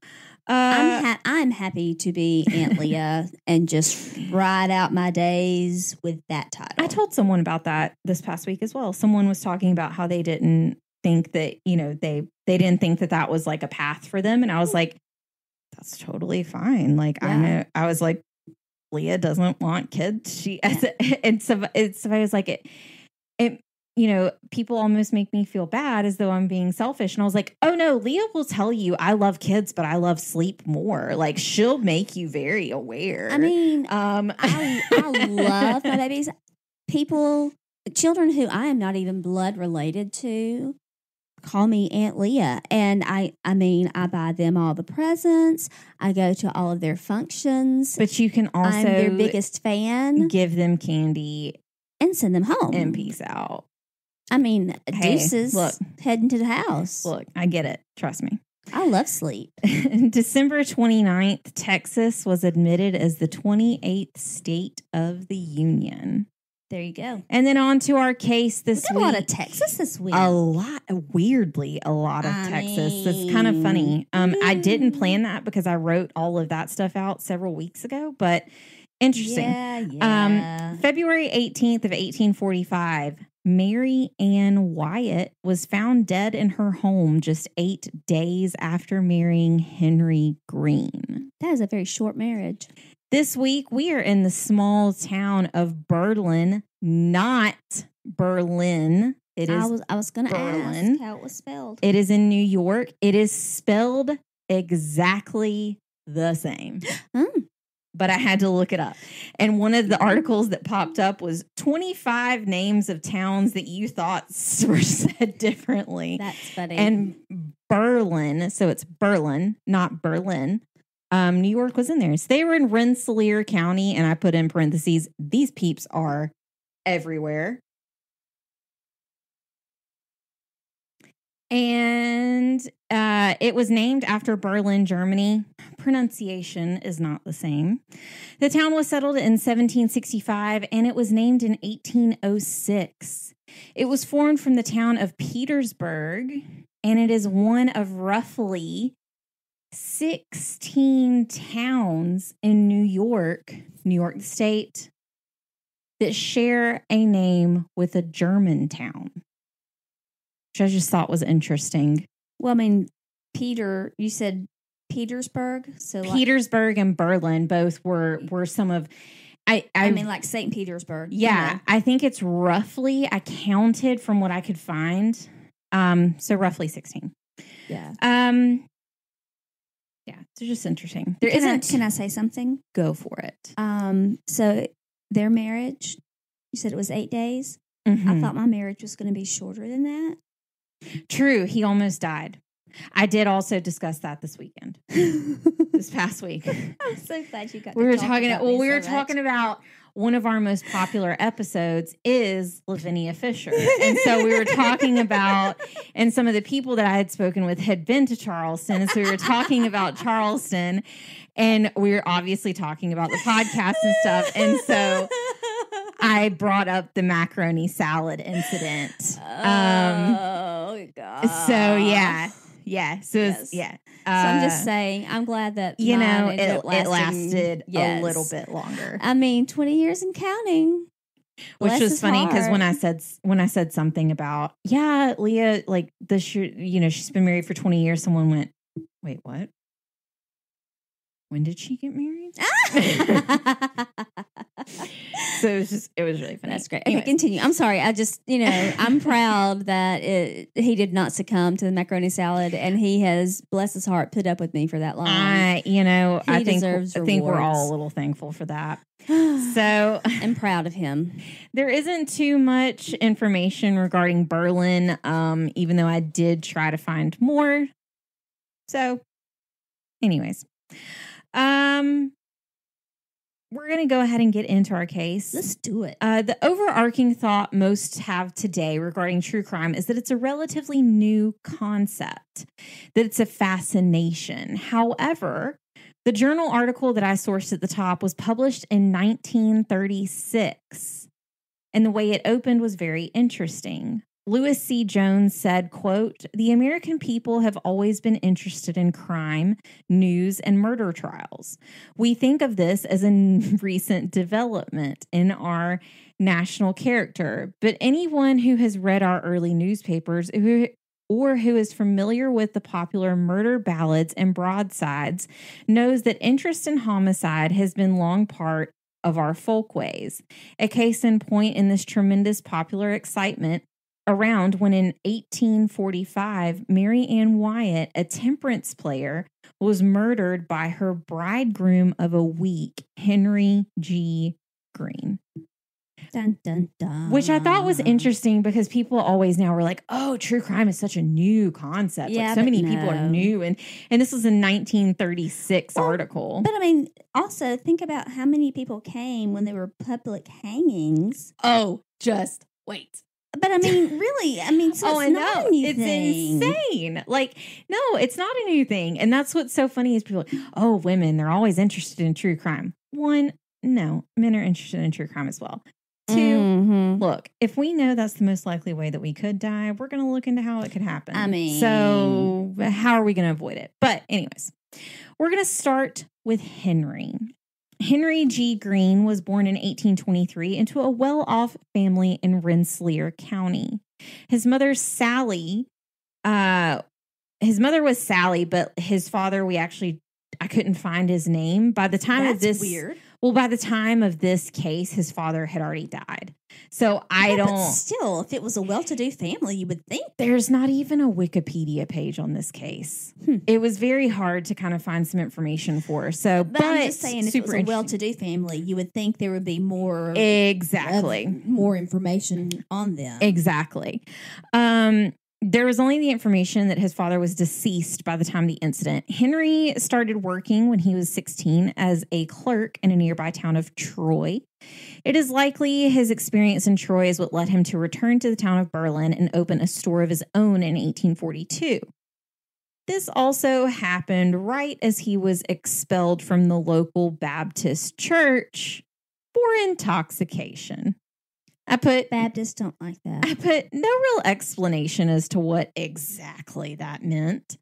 I'm happy to be Aunt Leah and just ride out my days with that title. I told someone about that this past week as well. Someone was talking about how they didn't think that, they didn't think that was like a path for them. And I was like, that's totally fine. Like, I know, I was like, Leah doesn't want kids. And so I was like, it people almost make me feel bad as though I'm being selfish. And I was like, oh no, Leah will tell you I love kids, but I love sleep more. Like, she'll make you very aware. I mean, I love my babies. Children who I am not even blood related to call me Aunt Leah. And I mean, I buy them all the presents. I go to all of their functions. But you can also I'm their biggest fan. Give them candy and send them home. And peace out. I mean, deuces, look, heading to the house. Look, I get it. Trust me. I love sleep. December 29th, Texas was admitted as the 28th state of the Union. There you go. And then on to our case this week. A lot of Texas this week. A lot of Texas. It's kind of funny. I didn't plan that because I wrote all of that stuff out several weeks ago, but Interesting. Yeah. February 18th of 1845, Marianne Wyatt was found dead in her home just 8 days after marrying Henry Green. That is a very short marriage. This week, we are in the small town of Berlin, not Berlin. It is I was going to ask how it was spelled. It is in New York. It is spelled exactly the same. But I had to look it up. And one of the articles that popped up was 25 names of towns that you thought were said differently. That's funny. And Berlin, so it's Berlin, not Berlin. New York was in there. So they were in Rensselaer County, and I put in parentheses, these peeps are everywhere. And it was named after Berlin, Germany. Pronunciation is not the same. The town was settled in 1765, and it was named in 1806. It was formed from the town of Petersburg, and it is one of roughly 16 towns in New York State, that share a name with a German town, which I just thought was interesting. Well, I mean, you said Petersburg? So Petersburg and Berlin both were some of... I mean, like St. Petersburg. Yeah, you know. I think it's roughly, I counted from what I could find, so roughly 16. Yeah. Yeah, it's just interesting. Can I say something? Go for it. So their marriage, you said it was 8 days? Mm-hmm. I thought my marriage was going to be shorter than that. True. He almost died. I did also discuss that this weekend, this past week. I'm so glad you got. We were talking about one of our most popular episodes is Lavinia Fisher, and so we were talking about, and some of the people that I had spoken with had been to Charleston, and so we were talking about Charleston, and we were obviously talking about the podcast and stuff, and so I brought up the macaroni salad incident. Oh God! So yeah. Yeah. So yes. Yeah. So I'm just saying, I'm glad that it lasted a little bit longer. I mean, 20 years and counting. Which was funny because when I said something about Leah, like this year, she's been married for 20 years. Someone went, wait, what? When did she get married? So it was really funny. That's great. Okay, continue. I'm sorry. I just, I'm proud that he did not succumb to the macaroni salad, and he has, bless his heart, put up with me for that long. I think we're all a little thankful for that. So I'm proud of him. There isn't too much information regarding Berlin, even though I did try to find more. So, anyways. We're going to go ahead and get into our case. Let's do it. The overarching thought most have today regarding true crime is that it's a relatively new concept, that it's a fascination. However, the journal article that I sourced at the top was published in 1936, and the way it opened was very interesting. Lewis C. Jones said, quote, "The American people have always been interested in crime, news, and murder trials. We think of this as a recent development in our national character, but anyone who has read our early newspapers or who is familiar with the popular murder ballads and broadsides knows that interest in homicide has been long part of our folkways. A case in point in this tremendous popular excitement around when in 1845, Marianne Wyatt, a temperance player, was murdered by her bridegroom of a week, Henry G. Green." Dun, dun, dun. Which I thought was interesting because people always now were like, oh, true crime is such a new concept. Yeah, like so many people are new. And this was a 1936 article. But I mean, also think about how many people came when there were public hangings. Oh, just wait. But I mean, really, so it's not a new thing. It's insane. Like, no, it's not a new thing. And that's what's so funny is people are like, oh, women, they're always interested in true crime. One, no, men are interested in true crime as well. Two, look, if we know that's the most likely way that we could die, we're going to look into how it could happen. So how are we going to avoid it? But anyways, we're going to start with Henry. Henry G. Green was born in 1823 into a well-off family in Rensselaer County. His mother was Sally, but his father, I couldn't find his name. By the time of this, weird. Well, by the time of this case, his father had already died. So But still, if it was a well-to-do family, you would think. There's not even a Wikipedia page on this case. It was very hard to kind of find some information for. So, but I'm just saying, if it was a well-to-do family, you would think there would be more. Exactly. More information on them. Exactly. There was only the information that his father was deceased by the time of the incident. Henry started working when he was 16 as a clerk in a nearby town of Troy. It is likely his experience in Troy is what led him to return to the town of Berlin and open a store of his own in 1842. This also happened right as he was expelled from the local Baptist church for intoxication. Baptists don't like that. I put no real explanation as to what exactly that meant.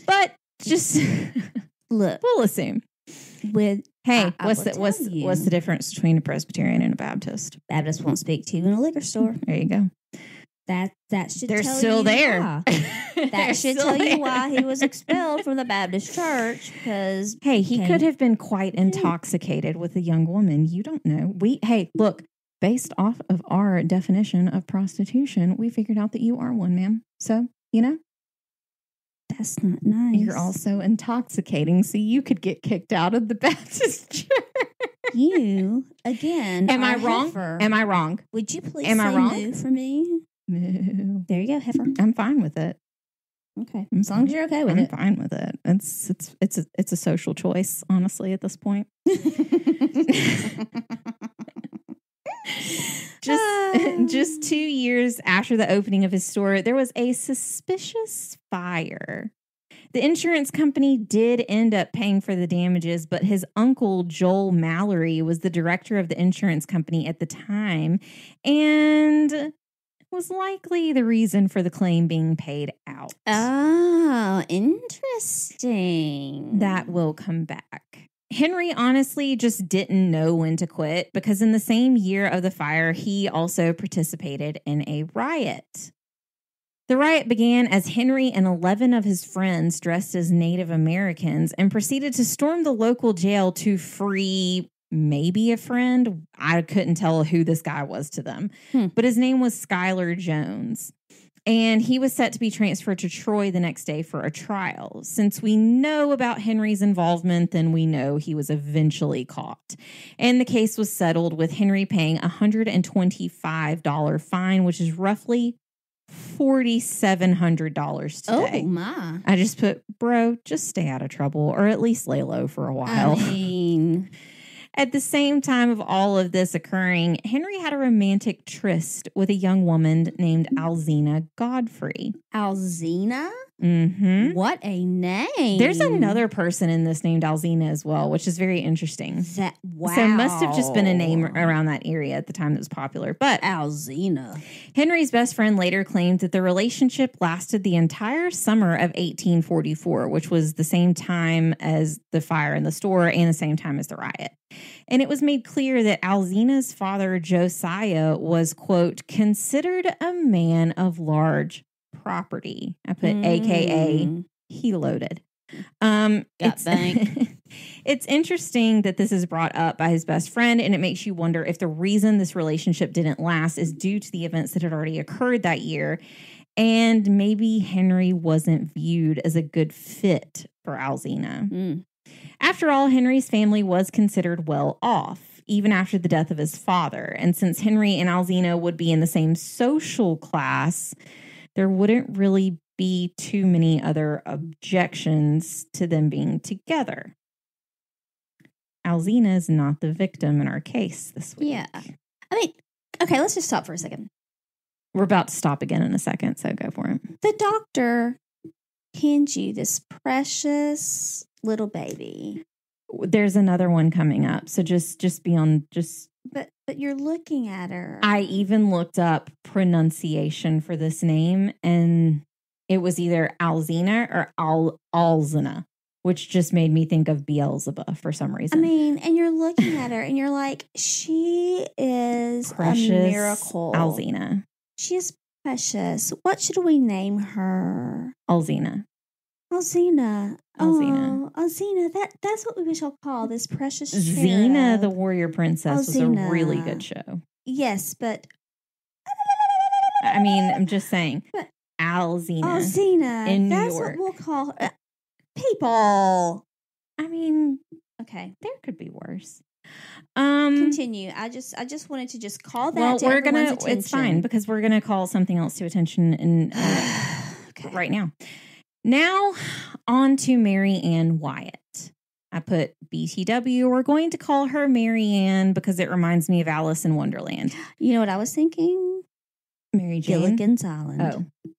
But just look, we'll assume. What's the difference between a Presbyterian and a Baptist? Baptists won't speak to you in a liquor store. There you go. That should They're tell still you there. Why. That should tell you why he was expelled from the Baptist church. Because he could have been quite intoxicated with a young woman. You don't know. Look. Based off of our definition of prostitution, we figured out that you are one, ma'am. So, that's not nice. You're also intoxicating, so you could get kicked out of the Baptist church. You, again, Am I wrong? Heifer. Am I wrong? Would you please Am I wrong? Moo for me? Moo. There you go, heifer. I'm fine with it. Okay. As long as you're okay with I'm it. fine with it. It's a social choice, honestly, at this point. Just 2 years after the opening of his store, there was a suspicious fire. The insurance company did end up paying for the damages, but his uncle, Joel Mallory, was the director of the insurance company at the time and was likely the reason for the claim being paid out. Oh, interesting. That will come back. Henry honestly just didn't know when to quit because in the same year of the fire, he also participated in a riot. The riot began as Henry and 11 of his friends dressed as Native Americans and proceeded to storm the local jail to free maybe a friend. I couldn't tell who this guy was to them, but his name was Skylar Jones. And he was set to be transferred to Troy the next day for a trial. Since we know about Henry's involvement, then we know he was eventually caught. And the case was settled with Henry paying a $125 fine, which is roughly $4,700 today. Oh, my. I just put, bro, just stay out of trouble or at least lay low for a while. I mean... At the same time of all of this occurring, Henry had a romantic tryst with a young woman named Alzina Godfrey. Alzina? Mm-hmm. What a name. There's another person in this named Alzina as well, which is very interesting. Wow. So it must have just been a name around that area at the time that was popular. But Alzina. Henry's best friend later claimed that the relationship lasted the entire summer of 1844, which was the same time as the fire in the store and the same time as the riot. And it was made clear that Alzina's father, Josiah, was, quote, considered a man of large property. I put AKA he loaded. It's interesting that this is brought up by his best friend, and it makes you wonder if the reason this relationship didn't last is due to the events that had already occurred that year. And maybe Henry wasn't viewed as a good fit for Alzina. After all, Henry's family was considered well off, even after the death of his father. And since Henry and Alzina would be in the same social class, there wouldn't really be too many other objections to them being together. Alzina is not the victim in our case this week. Yeah. I mean, okay, let's just stop for a second. We're about to stop again in a second, so go for it. The doctor hands you this precious little baby. There's another one coming up, so just be on But you're looking at her. I even looked up pronunciation for this name, and it was either Alzina or Alzina, which just made me think of Beelzebub for some reason. I mean, and you're looking at her and you're like, she is Precious a miracle. Alzina. She is precious. What should we name her? Alzina. Alzina. Alzina. Oh, Alzina. That's what we shall call this precious Xena, cherub. the Warrior Princess, Alzina. was a really good show. Yes, but I mean, I'm just saying. But Alzina. Alzina. In New That's York. what we'll call her. People. I mean, Okay. there could be worse. Continue. I just wanted to just call that. Well, to we're gonna. everyone's attention. It's fine because we're gonna call something else to attention in Okay. right now. Now on to Marianne Wyatt. I put BTW. We're going to call her Marianne because it reminds me of Alice in Wonderland. You know what I was thinking? Mary Jane. Gilligan's Island. Oh,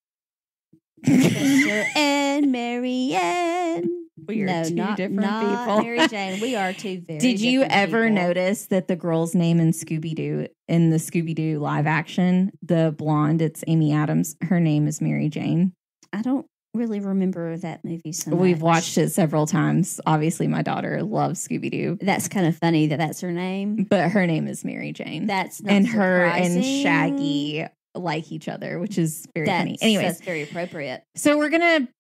Chester and Marianne. we are two different not people. Mary Jane. We are two very. Did you different ever people. notice that the girl's name in Scooby-Doo, in the Scooby-Doo live action, the blonde, it's Amy Adams, her name is Mary Jane? I don't really remember that movie so much. We've watched it several times. Obviously, my daughter loves Scooby-Doo, That's kind of funny that that's her name. but her name is Mary Jane. That's not And her and surprising. Shaggy like each other, which is very funny. Anyways, that's very appropriate. so we're going to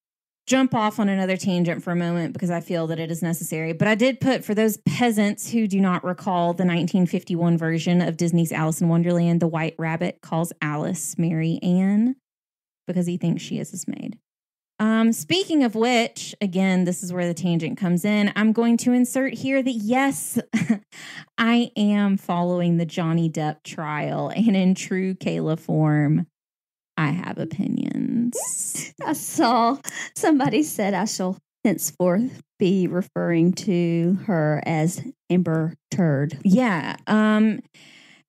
jump off on another tangent for a moment because I feel that it is necessary. But I did put, for those peasants who do not recall the 1951 version of Disney's Alice in Wonderland, the White Rabbit calls Alice Mary Ann because he thinks she is his maid. Speaking of which, again, this is where the tangent comes in. I'm going to insert here that yes, I am following the Johnny Depp trial, and in true Kayla form, I have opinions. I saw somebody said I shall henceforth be referring to her as Amber Turd. Yeah.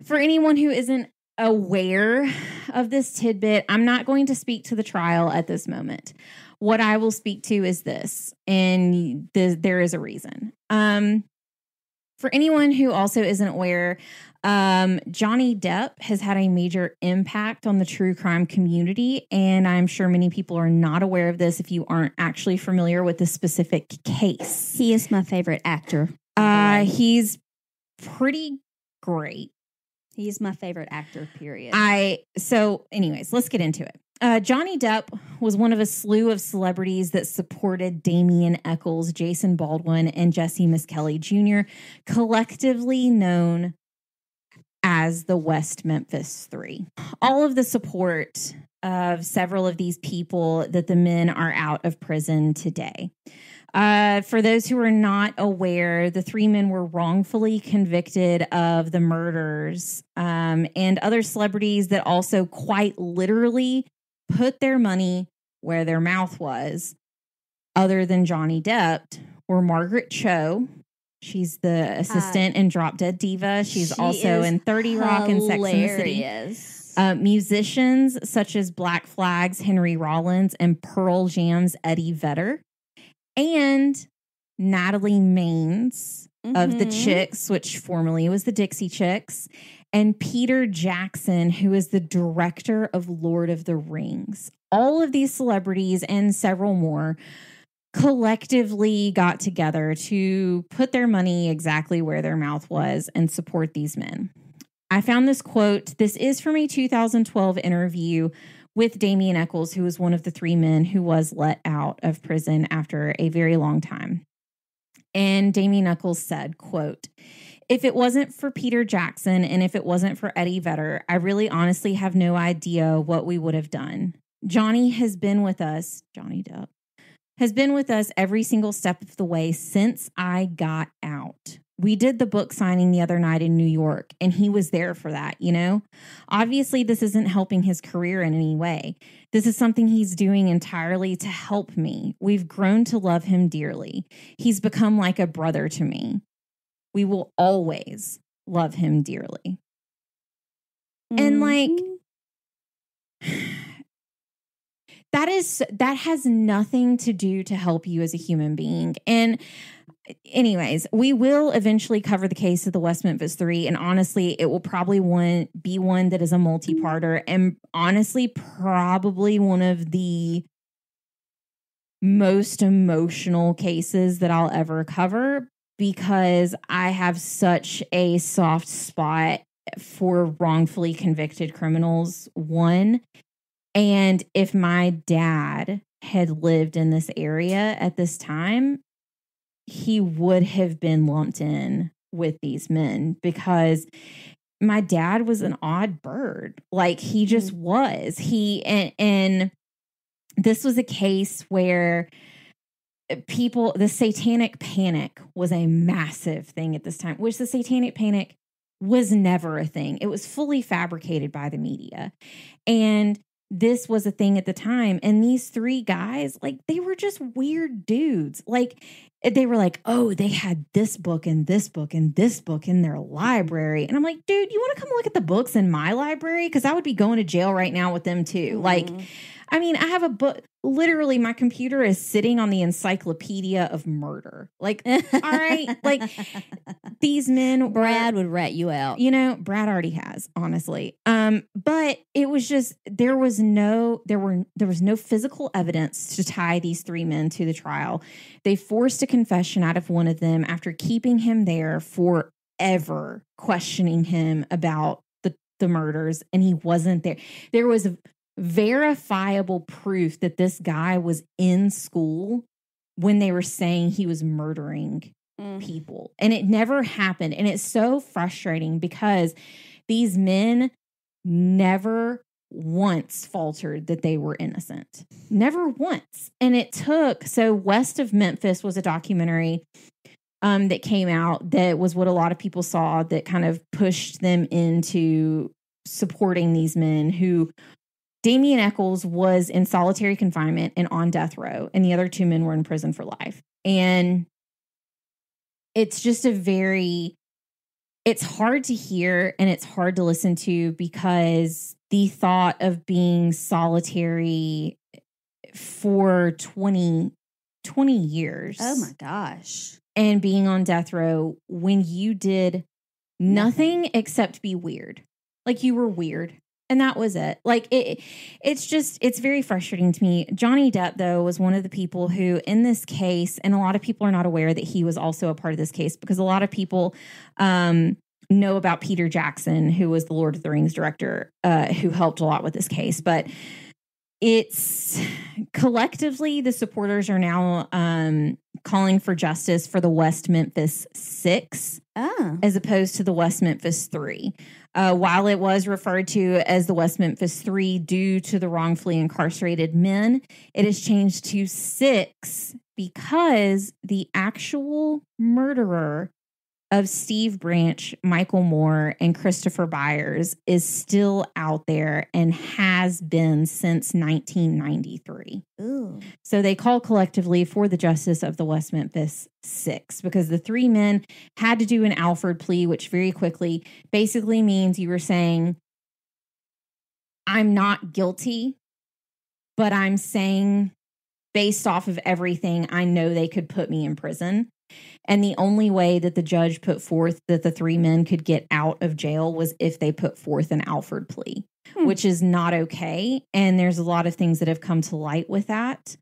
For anyone who isn't aware of this tidbit, I'm not going to speak to the trial at this moment. What I will speak to is this, and there is a reason. For anyone who also isn't aware, Johnny Depp has had a major impact on the true crime community, and I'm sure many people are not aware of this if you aren't actually familiar with this specific case. He is my favorite actor. He's pretty great. He is my favorite actor, period. So anyways, let's get into it. Johnny Depp was one of a slew of celebrities that supported Damien Eccles, Jason Baldwin, and Jesse Misskelley Jr., collectively known as the West Memphis Three. All of the support of several of these people that the men are out of prison today. For those who are not aware, the three men were wrongfully convicted of the murders, and other celebrities that also quite literally put their money where their mouth was, other than Johnny Depp, were Margaret Cho. She's the assistant in Drop Dead Diva. She's also in 30 Rock and Sex and the City. Musicians such as Black Flag's Henry Rollins and Pearl Jam's Eddie Vedder. And Natalie Maines of the Chicks, which formerly was the Dixie Chicks, and Peter Jackson, who is the director of Lord of the Rings. All of these celebrities and several more collectively got together to put their money exactly where their mouth was and support these men. I found this quote. This is from a 2012 interview with Damien Eccles, who was one of the three men who was let out of prison after a very long time. And Damien Eccles said, quote, "If it wasn't for Peter Jackson and if it wasn't for Eddie Vedder, I really honestly have no idea what we would have done. Johnny Depp, has been with us every single step of the way since I got out. We did the book signing the other night in New York, and he was there for that, you know? Obviously, this isn't helping his career in any way. This is something he's doing entirely to help me. We've grown to love him dearly. He's become like a brother to me. We will always love him dearly." And like, that has nothing to do to help you as a human being. And anyways, we will eventually cover the case of the West Memphis Three. And honestly, it will probably be one that is a multi-parter, and honestly, probably one of the most emotional cases that I'll ever cover because I have such a soft spot for wrongfully convicted criminals, one. And if my dad had lived in this area at this time, he would have been lumped in with these men because my dad was an odd bird. Like he just was. And this was a case where the satanic panic was a massive thing at this time, which the satanic panic was never a thing. It was fully fabricated by the media. And this was a thing at the time. And these three guys, like, they were just weird dudes. Like, they were like, oh, they had this book and this book and this book in their library. And I'm like, dude, you want to come look at the books in my library? Because I would be going to jail right now with them too. Mm-hmm. Like, I mean, I have a book. Literally, my computer is sitting on the encyclopedia of murder. Like, all right, like these men. Brad would rat you out. You know, Brad already has, honestly. But it was just there was no physical evidence to tie these three men to the trial. They forced a confession out of one of them after keeping him there forever, questioning him about the murders, and he wasn't there. There was verifiable proof that this guy was in school when they were saying he was murdering people, and it never happened. And it's so frustrating because these men never once faltered that they were innocent. Never once. And it took, so West of Memphis was a documentary that came out that was what a lot of people saw that kind of pushed them into supporting these men who Damien Echols was in solitary confinement and on death row, and the other two men were in prison for life. And it's just it's hard to hear and it's hard to listen to because the thought of being solitary for 20 years. Oh my gosh. And being on death row when you did nothing except be weird. Like you were weird. And that was it. Like it's very frustrating to me. Johnny Depp, though, was one of the people who in this case, and a lot of people are not aware that he was also a part of this case because a lot of people know about Peter Jackson, who was the Lord of the Rings director, who helped a lot with this case. But it's collectively the supporters are now calling for justice for the West Memphis Six as opposed to the West Memphis Three. While it was referred to as the West Memphis Three due to the wrongfully incarcerated men, it has changed to Six because the actual murderer of Steve Branch, Michael Moore, and Christopher Byers is still out there and has been since 1993. Ooh. So they call collectively for the justice of the West Memphis Six because the three men had to do an Alford plea, which very quickly basically means you were saying, I'm not guilty, but I'm saying based off of everything, I know they could put me in prison. And the only way that the judge put forth that the three men could get out of jail was if they put forth an Alford plea, which is not okay. And there's a lot of things that have come to light with that.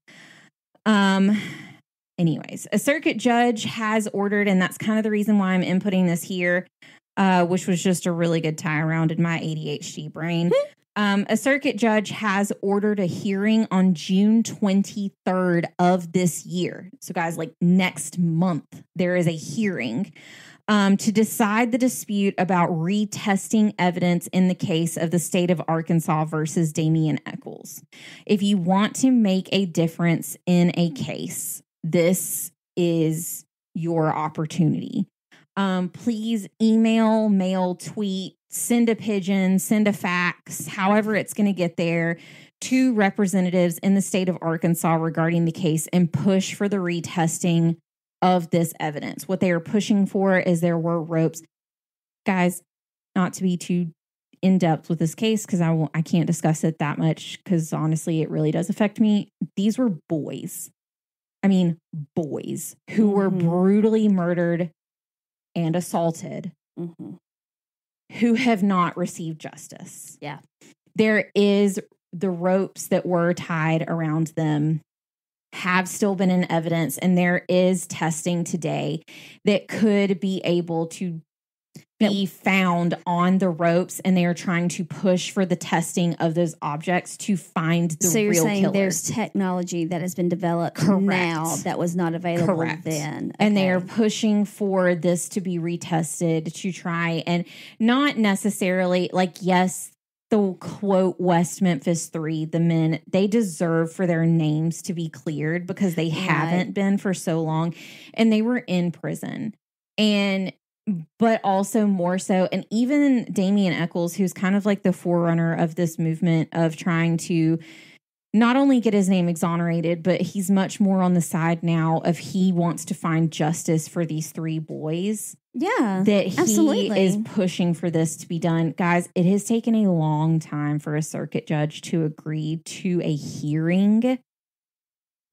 Anyways, a circuit judge has ordered, and that's kind of the reason why I'm inputting this here, which was just a really good tie around in my ADHD brain. A circuit judge has ordered a hearing on June 23rd of this year. So guys, like next month, there is a hearing to decide the dispute about retesting evidence in the case of the state of Arkansas versus Damien Echols. If you want to make a difference in a case, this is your opportunity. Please email, mail, tweet, send a pigeon, send a fax, however it's going to get there to representatives in the state of Arkansas regarding the case and push for the retesting of this evidence. What they are pushing for is there were ropes. Guys, not to be too in depth with this case because I can't discuss it that much because honestly, it really does affect me. These were boys. I mean, boys who were brutally murdered and assaulted. Who have not received justice. Yeah. There is the ropes that were tied around them have still been in evidence, and there is testing today that could be able to be found on the ropes, and they are trying to push for the testing of those objects to find the real killer. So you're saying there's technology that has been developed now that was not available then. Okay. And they are pushing for this to be retested to try, and not necessarily like, yes, the quote West Memphis Three, the men, they deserve for their names to be cleared because they haven't been for so long, and they were in prison. But also more so, and even Damien Echols, who's kind of like the forerunner of this movement of trying to not only get his name exonerated, but he's much more on the side now of he wants to find justice for these 3 boys. Yeah, that he is pushing for this to be done. Guys, it has taken a long time for a circuit judge to agree to a hearing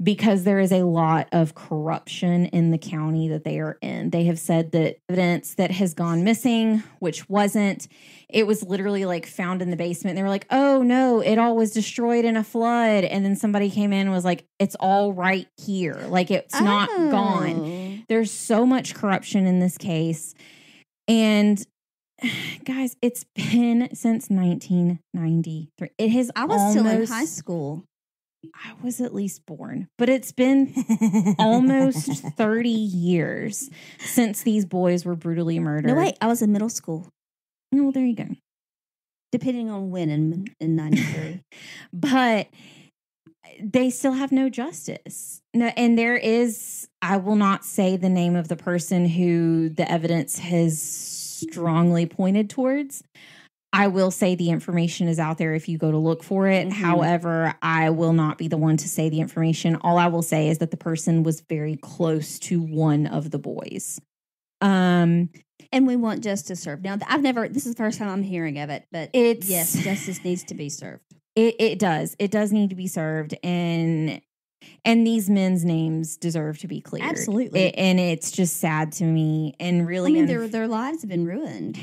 because there is a lot of corruption in the county that they are in. They have said that evidence that has gone missing, which wasn't, it was literally like found in the basement. They were like, oh no, it all was destroyed in a flood. And then somebody came in and was like, it's all right here. Like it's not gone. There's so much corruption in this case. And guys, it's been since 1993. It has I was still in high school. I was at least born, but it's been almost 30 years since these boys were brutally murdered. No, wait, I was in middle school. Oh, there you go. Depending on when in 93. But they still have no justice. No, and there is, I will not say the name of the person who the evidence has strongly pointed towards. I will say the information is out there if you go to look for it. Mm-hmm. However, I will not be the one to say the information. All I will say is that the person was very close to one of the boys. And we want justice served. Now, this is the first time I'm hearing of it, but yes, justice needs to be served. It does. It does need to be served. And these men's names deserve to be cleared. Absolutely. And it's just sad to me. And really, I mean, their lives have been ruined.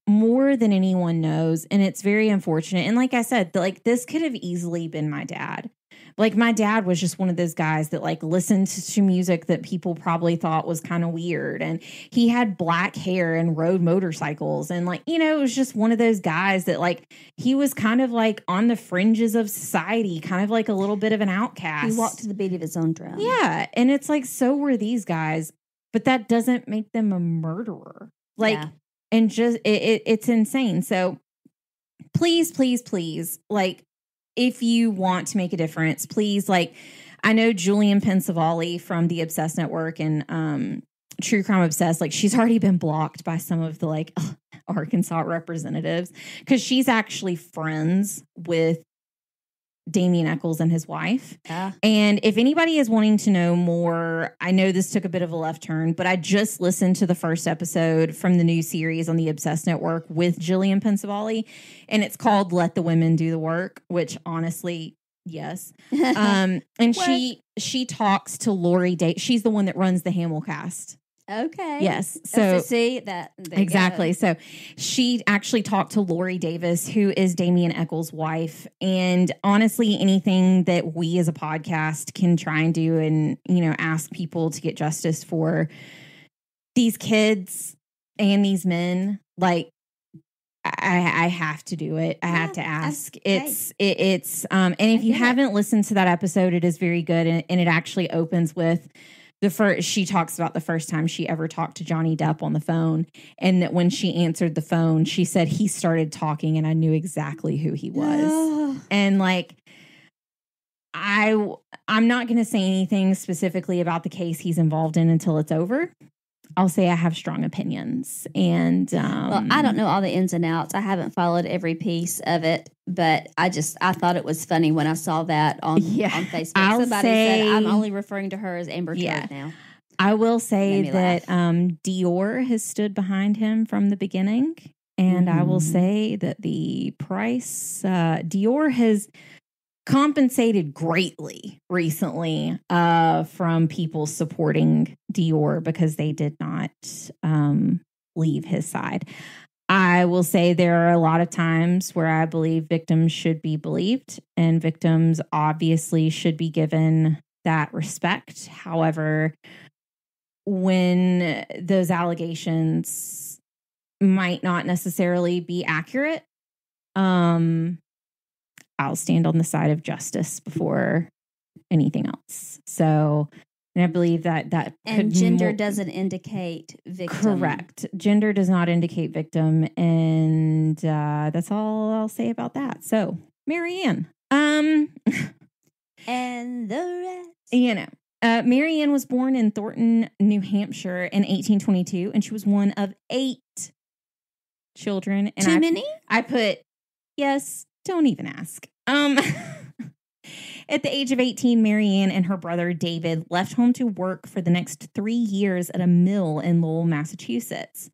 More than anyone knows, and it's very unfortunate. And like I said, like this could have easily been my dad. Like my dad was just one of those guys that like listened to music that people probably thought was kind of weird, and he had black hair and rode motorcycles, and like, you know, it was just one of those guys that like he was kind of like on the fringes of society, kind of like a little bit of an outcast. He walked to the beat of his own drum. Yeah, and it's like, so were these guys, but that doesn't make them a murderer. Like. Yeah. And just, it's insane. So please, please, please, like, if you want to make a difference, please, like, I know Julian Pensavalle from the Obsessed Network and True Crime Obsessed, like, she's already been blocked by some of the, like, Arkansas representatives because she's actually friends with Damien Echols and his wife. Yeah. And if anybody is wanting to know more, I know this took a bit of a left turn, but I just listened to the first episode from the new series on the Obsessed Network with Jillian Pensavalle, and it's called Let the Women Do the Work, which honestly, yes. And she talks to Lori Davis. She's the one that runs the Hamilcast. Okay. Yes. So see that exactly. So she actually talked to Lori Davis, who is Damien Echols' wife. And honestly, anything that we as a podcast can try and do and, you know, ask people to get justice for these kids and these men, like, I have to do it. I have to ask. It's and if you haven't listened to that episode, it is very good. And it actually opens with she talks about the first time she ever talked to Johnny Depp on the phone, and that when she answered the phone, she said he started talking and I knew exactly who he was. And like, I'm not going to say anything specifically about the case he's involved in until it's over. I'll say I have strong opinions, and well, I don't know all the ins and outs. I haven't followed every piece of it, but I thought it was funny when I saw that on Facebook. Somebody said I'm only referring to her as Amber Turd now. I will say that Dior has stood behind him from the beginning, and I will say that the price Dior has compensated greatly recently from people supporting Dior because they did not leave his side. I will say there are a lot of times where I believe victims should be believed, and victims obviously should be given that respect. However, when those allegations might not necessarily be accurate, I'll stand on the side of justice before anything else. So, and I believe that and gender doesn't indicate victim. Correct. Gender does not indicate victim, and that's all I'll say about that. So, Marianne, and the rest, Marianne was born in Thornton, New Hampshire in 1822, and she was one of 8 children. And Too many? I put, yes, don't even ask. At the age of 18, Marianne and her brother David left home to work for the next 3 years at a mill in Lowell, Massachusetts.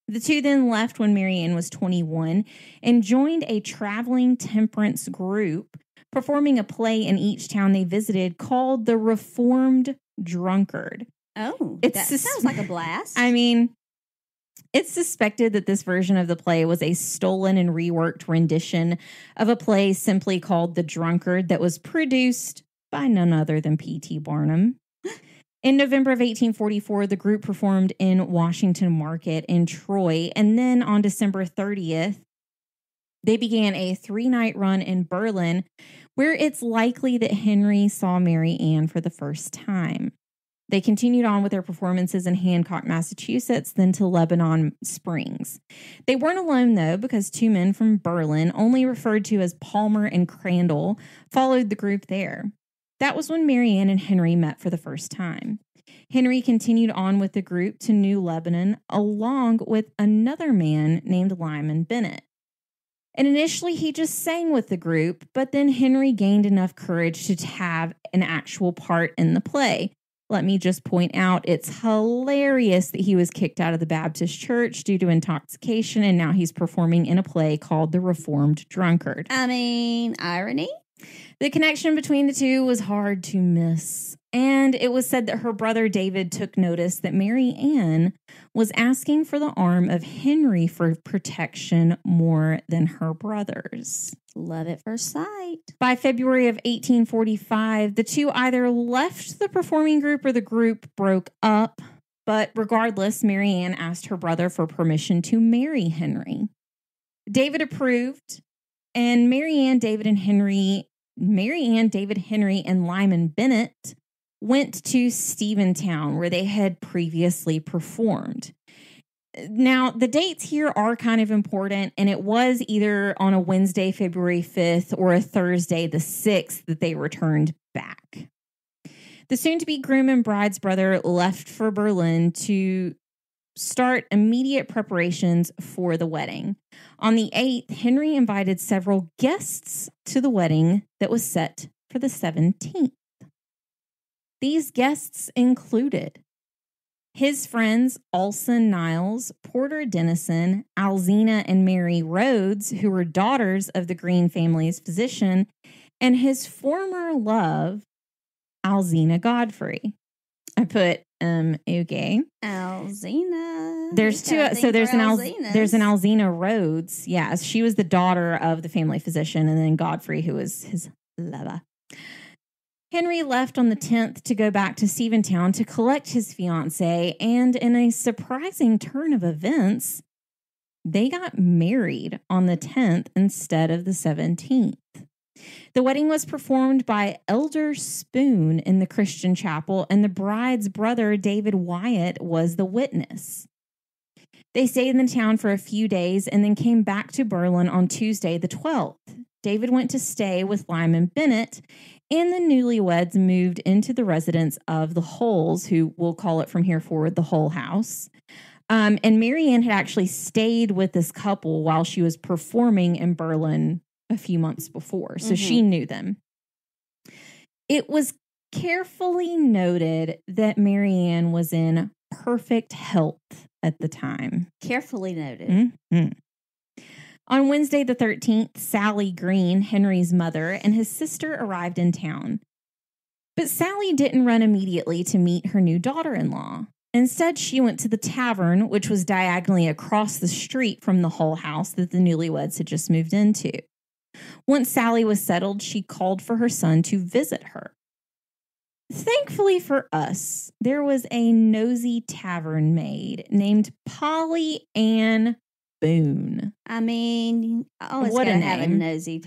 The two then left when Marianne was 21 and joined a traveling temperance group, performing a play in each town they visited called The Reformed Drunkard. Oh, that sounds like a blast. I mean, it's suspected that this version of the play was a stolen and reworked rendition of a play simply called The Drunkard that was produced by none other than P.T. Barnum. In November of 1844, the group performed in Washington Market in Troy, and then on December 30th, they began a 3-night run in Berlin, where it's likely that Henry saw Marianne for the first time. They continued on with their performances in Hancock, Massachusetts, then to Lebanon Springs. They weren't alone, though, because 2 men from Berlin, only referred to as Palmer and Crandall, followed the group there. That was when Marianne and Henry met for the first time. Henry continued on with the group to New Lebanon, along with another man named Lyman Bennett. And initially, he just sang with the group, but then Henry gained enough courage to have an actual part in the play. Let me just point out, it's hilarious that he was kicked out of the Baptist church due to intoxication, and now he's performing in a play called The Reformed Drunkard. I mean, irony? The connection between the two was hard to miss, and it was said that her brother David took notice that Marianne was asking for the arm of Henry for protection more than her brother's. Love at first sight. By February of 1845, the two either left the performing group or the group broke up. But regardless, Marianne asked her brother for permission to marry Henry. David approved, and Marianne, David, Henry, and Lyman Bennett went to Steventown, where they had previously performed. Now, the dates here are kind of important, and it was either on a Wednesday, February 5th, or a Thursday, the 6th, that they returned back. The soon-to-be groom and bride's brother left for Berlin to start immediate preparations for the wedding. On the 8th, Henry invited several guests to the wedding that was set for the 17th. These guests included his friends Olson Niles, Porter Dennison, Alzina and Mary Rhodes, who were daughters of the Green family's physician, and his former love, Alzina Godfrey. I put okay. Alzina. There's two. So there's an Alzina Rhodes. Yeah, she was the daughter of the family physician, and then Godfrey, who was his lover. Henry left on the 10th to go back to Steventown to collect his fiancée, and in a surprising turn of events, they got married on the 10th instead of the 17th. The wedding was performed by Elder Spoon in the Christian chapel, and the bride's brother, David Wyatt, was the witness. They stayed in the town for a few days and then came back to Berlin on Tuesday, the 12th. David went to stay with Lyman Bennett, and the newlyweds moved into the residence of the Holes, who we'll call it from here forward the Hole House. And Marianne had actually stayed with this couple while she was performing in Berlin a few months before, so she knew them. It was carefully noted that Marianne was in perfect health at the time. Carefully noted. Mm-hmm. On Wednesday the 13th, Sally Green, Henry's mother, and his sister arrived in town. But Sally didn't run immediately to meet her new daughter-in-law. Instead, she went to the tavern, which was diagonally across the street from the Hull house that the newlyweds had just moved into. Once Sally was settled, she called for her son to visit her. Thankfully for us, there was a nosy tavern maid named Polly Ann Boone. I mean, I always gotta have a nosy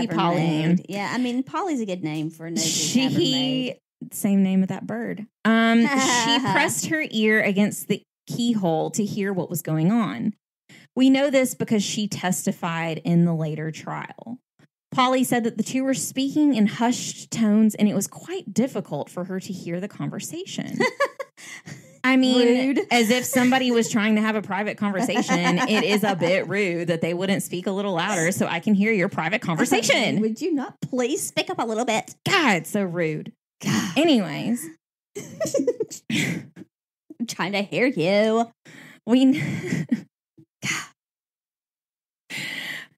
Polly Ann. Yeah, I mean, Polly's a good name for a nosy tavern maid. Same name of that bird. She pressed her ear against the keyhole to hear what was going on. We know this because she testified in the later trial. Polly said that the two were speaking in hushed tones, and it was quite difficult for her to hear the conversation. I mean, rude. As if somebody was trying to have a private conversation, it is a bit rude that they wouldn't speak a little louder so I can hear your private conversation. Would you not please speak up a little bit? God, it's so rude. God. Anyways. I'm trying to hear you.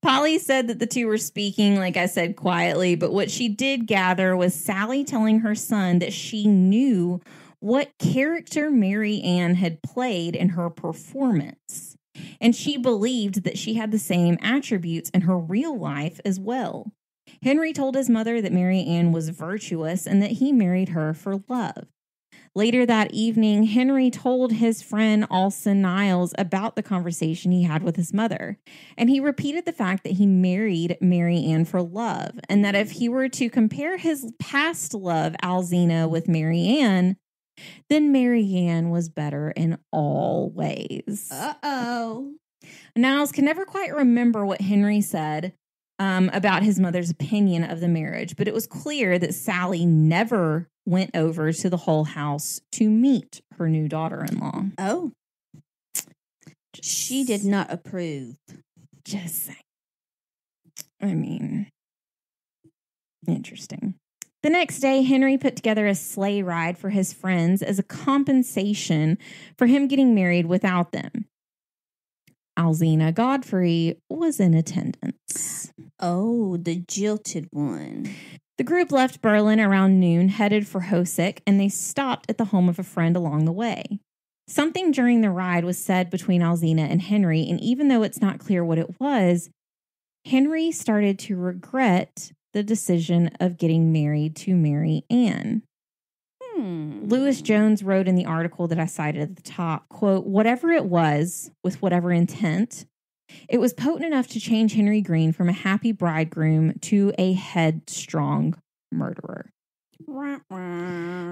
Polly said that the two were speaking, like I said, quietly, but what she did gather was Sally telling her son that she knew what character Marianne had played in her performance, and she believed that she had the same attributes in her real life as well. Henry told his mother that Marianne was virtuous and that he married her for love. Later that evening, Henry told his friend Alson Niles about the conversation he had with his mother, and he repeated the fact that he married Marianne for love, and that if he were to compare his past love, Alzina, with Marianne, then Marianne was better in all ways. Uh-oh. Niles can never quite remember what Henry said about his mother's opinion of the marriage, but it was clear that Sally never went over to the Hull house to meet her new daughter-in-law. Oh. She did not approve. Just saying. I mean, interesting. The next day, Henry put together a sleigh ride for his friends as a compensation for him getting married without them. Alzina Godfrey was in attendance. Oh, the jilted one. The group left Berlin around noon, headed for Hosick, and they stopped at the home of a friend along the way. Something during the ride was said between Alzina and Henry, and even though it's not clear what it was, Henry started to regret the decision of getting married to Marianne. Lewis Jones wrote in the article that I cited at the top, quote, "Whatever it was, with whatever intent, it was potent enough to change Henry Green from a happy bridegroom to a headstrong murderer."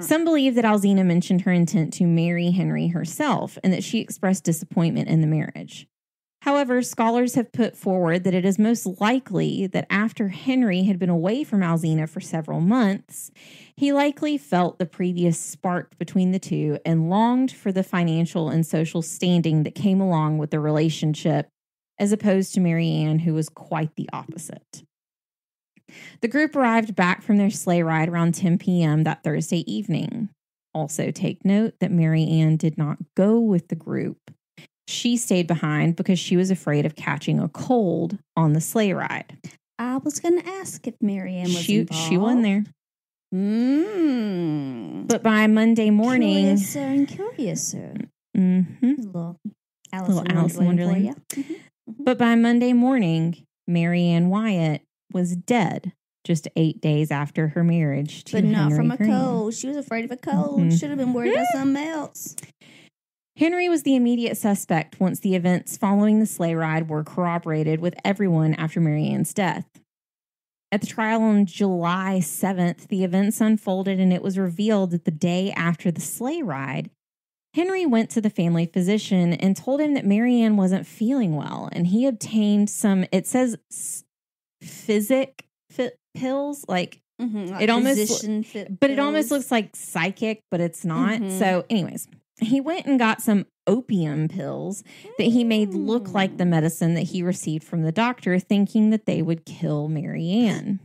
Some believe that Alzina mentioned her intent to marry Henry herself and that she expressed disappointment in the marriage. However, scholars have put forward that it is most likely that after Henry had been away from Alzina for several months, he likely felt the previous spark between the two and longed for the financial and social standing that came along with the relationship, as opposed to Marianne, who was quite the opposite. The group arrived back from their sleigh ride around 10 p.m. that Thursday evening. Also take note that Marianne did not go with the group. She stayed behind because she was afraid of catching a cold on the sleigh ride. I was going to ask if Marianne was involved. She wasn't there. But by Monday morning... Curiouser. Mm-hmm. Little Alice in Wonderland. But by Monday morning, Marianne Wyatt was dead just 8 days after her marriage to Henry But not from a Green. cold. She was afraid of a cold. Should have been worried about something else. Henry was the immediate suspect once the events following the sleigh ride were corroborated with everyone after Marianne's death. At the trial on July 7th, the events unfolded and it was revealed that the day after the sleigh ride, Henry went to the family physician and told him that Marianne wasn't feeling well, and he obtained some, it says, physic pills, like it almost, but it almost looks like psychic, but it's not. So anyways, he went and got some opium pills that he made look like the medicine that he received from the doctor, thinking that they would kill Marianne.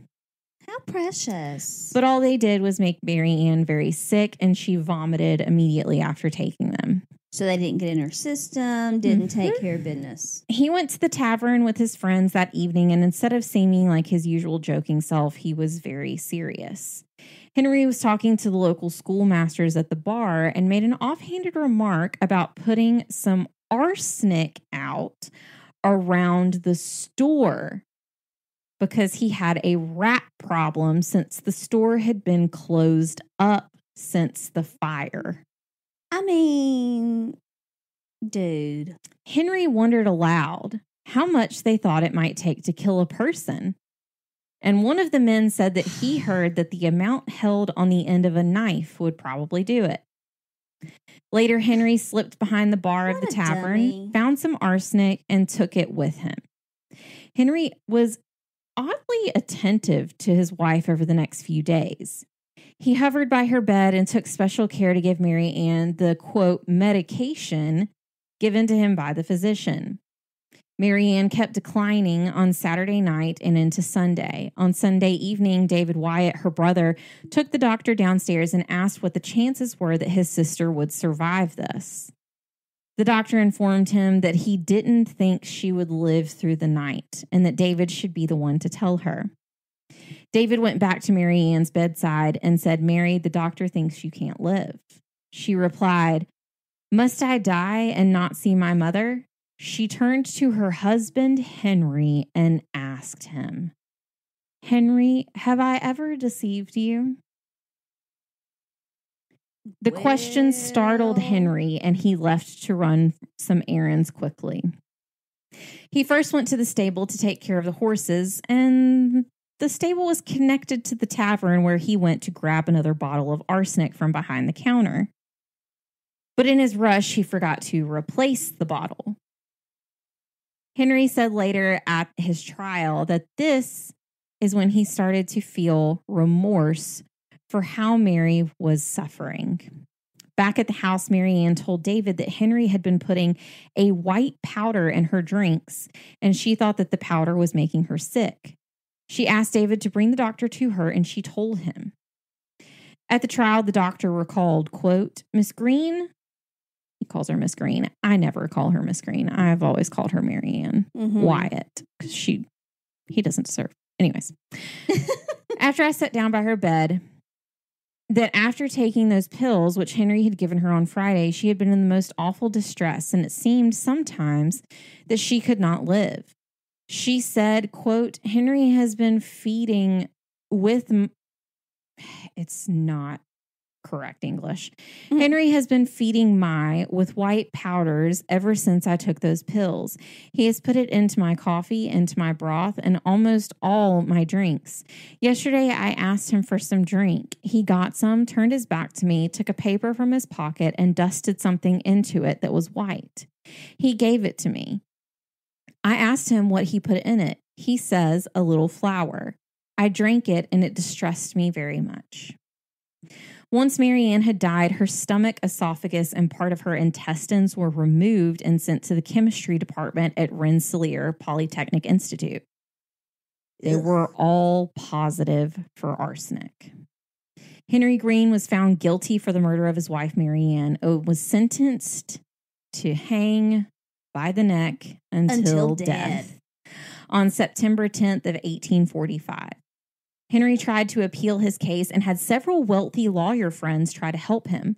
How precious. But all they did was make Marianne very sick, and she vomited immediately after taking them. So they didn't get in her system, didn't take care of business. He went to the tavern with his friends that evening, and instead of seeming like his usual joking self, he was very serious. Henry was talking to the local schoolmasters at the bar and made an offhanded remark about putting some arsenic out around the store. because he had a rat problem since the store had been closed up since the fire. I mean, dude. Henry wondered aloud how much they thought it might take to kill a person. And one of the men said that he heard that the amount held on the end of a knife would probably do it. Later, Henry slipped behind the bar of the tavern, found some arsenic, and took it with him. Henry was oddly attentive to his wife over the next few days. He hovered by her bed and took special care to give Marianne the, quote, medication given to him by the physician. Marianne kept declining on Saturday night and into Sunday. On Sunday evening, David Wyatt, her brother, took the doctor downstairs and asked what the chances were that his sister would survive this. The doctor informed him that he didn't think she would live through the night and that David should be the one to tell her. David went back to Marianne's bedside and said, "Mary, the doctor thinks you can't live." She replied, "Must I die and not see my mother?" She turned to her husband, Henry, and asked him, "Henry, have I ever deceived you?" The question startled Henry, and he left to run some errands quickly. He first went to the stable to take care of the horses, and the stable was connected to the tavern where he went to grab another bottle of arsenic from behind the counter. But in his rush, he forgot to replace the bottle. Henry said later at his trial that this is when he started to feel remorse for how Mary was suffering. Back at the house, Marianne told David that Henry had been putting a white powder in her drinks, and she thought that the powder was making her sick. She asked David to bring the doctor to her, and she told him. At the trial, the doctor recalled, quote, "Miss Green," he calls her Miss Green. I never call her Miss Green. I've always called her Marianne Wyatt because he doesn't deserve. Anyways, after I sat down by her bed, that after taking those pills, which Henry had given her on Friday, she had been in the most awful distress, and it seemed sometimes that she could not live. She said, quote, "Henry has been feeding with," it's not correct English. "Henry has been feeding with white powders ever since I took those pills. He has put it into my coffee, into my broth, and almost all my drinks. Yesterday, I asked him for some drink. He got some, turned his back to me, took a paper from his pocket, and dusted something into it that was white. He gave it to me. I asked him what he put in it. He says a little flour. I drank it, and it distressed me very much." Once Marianne had died, her stomach, esophagus, and part of her intestines were removed and sent to the chemistry department at Rensselaer Polytechnic Institute. They were all positive for arsenic. Henry Green was found guilty for the murder of his wife, Marianne, and was sentenced to hang by the neck until death on September 10th of 1845. Henry tried to appeal his case and had several wealthy lawyer friends try to help him.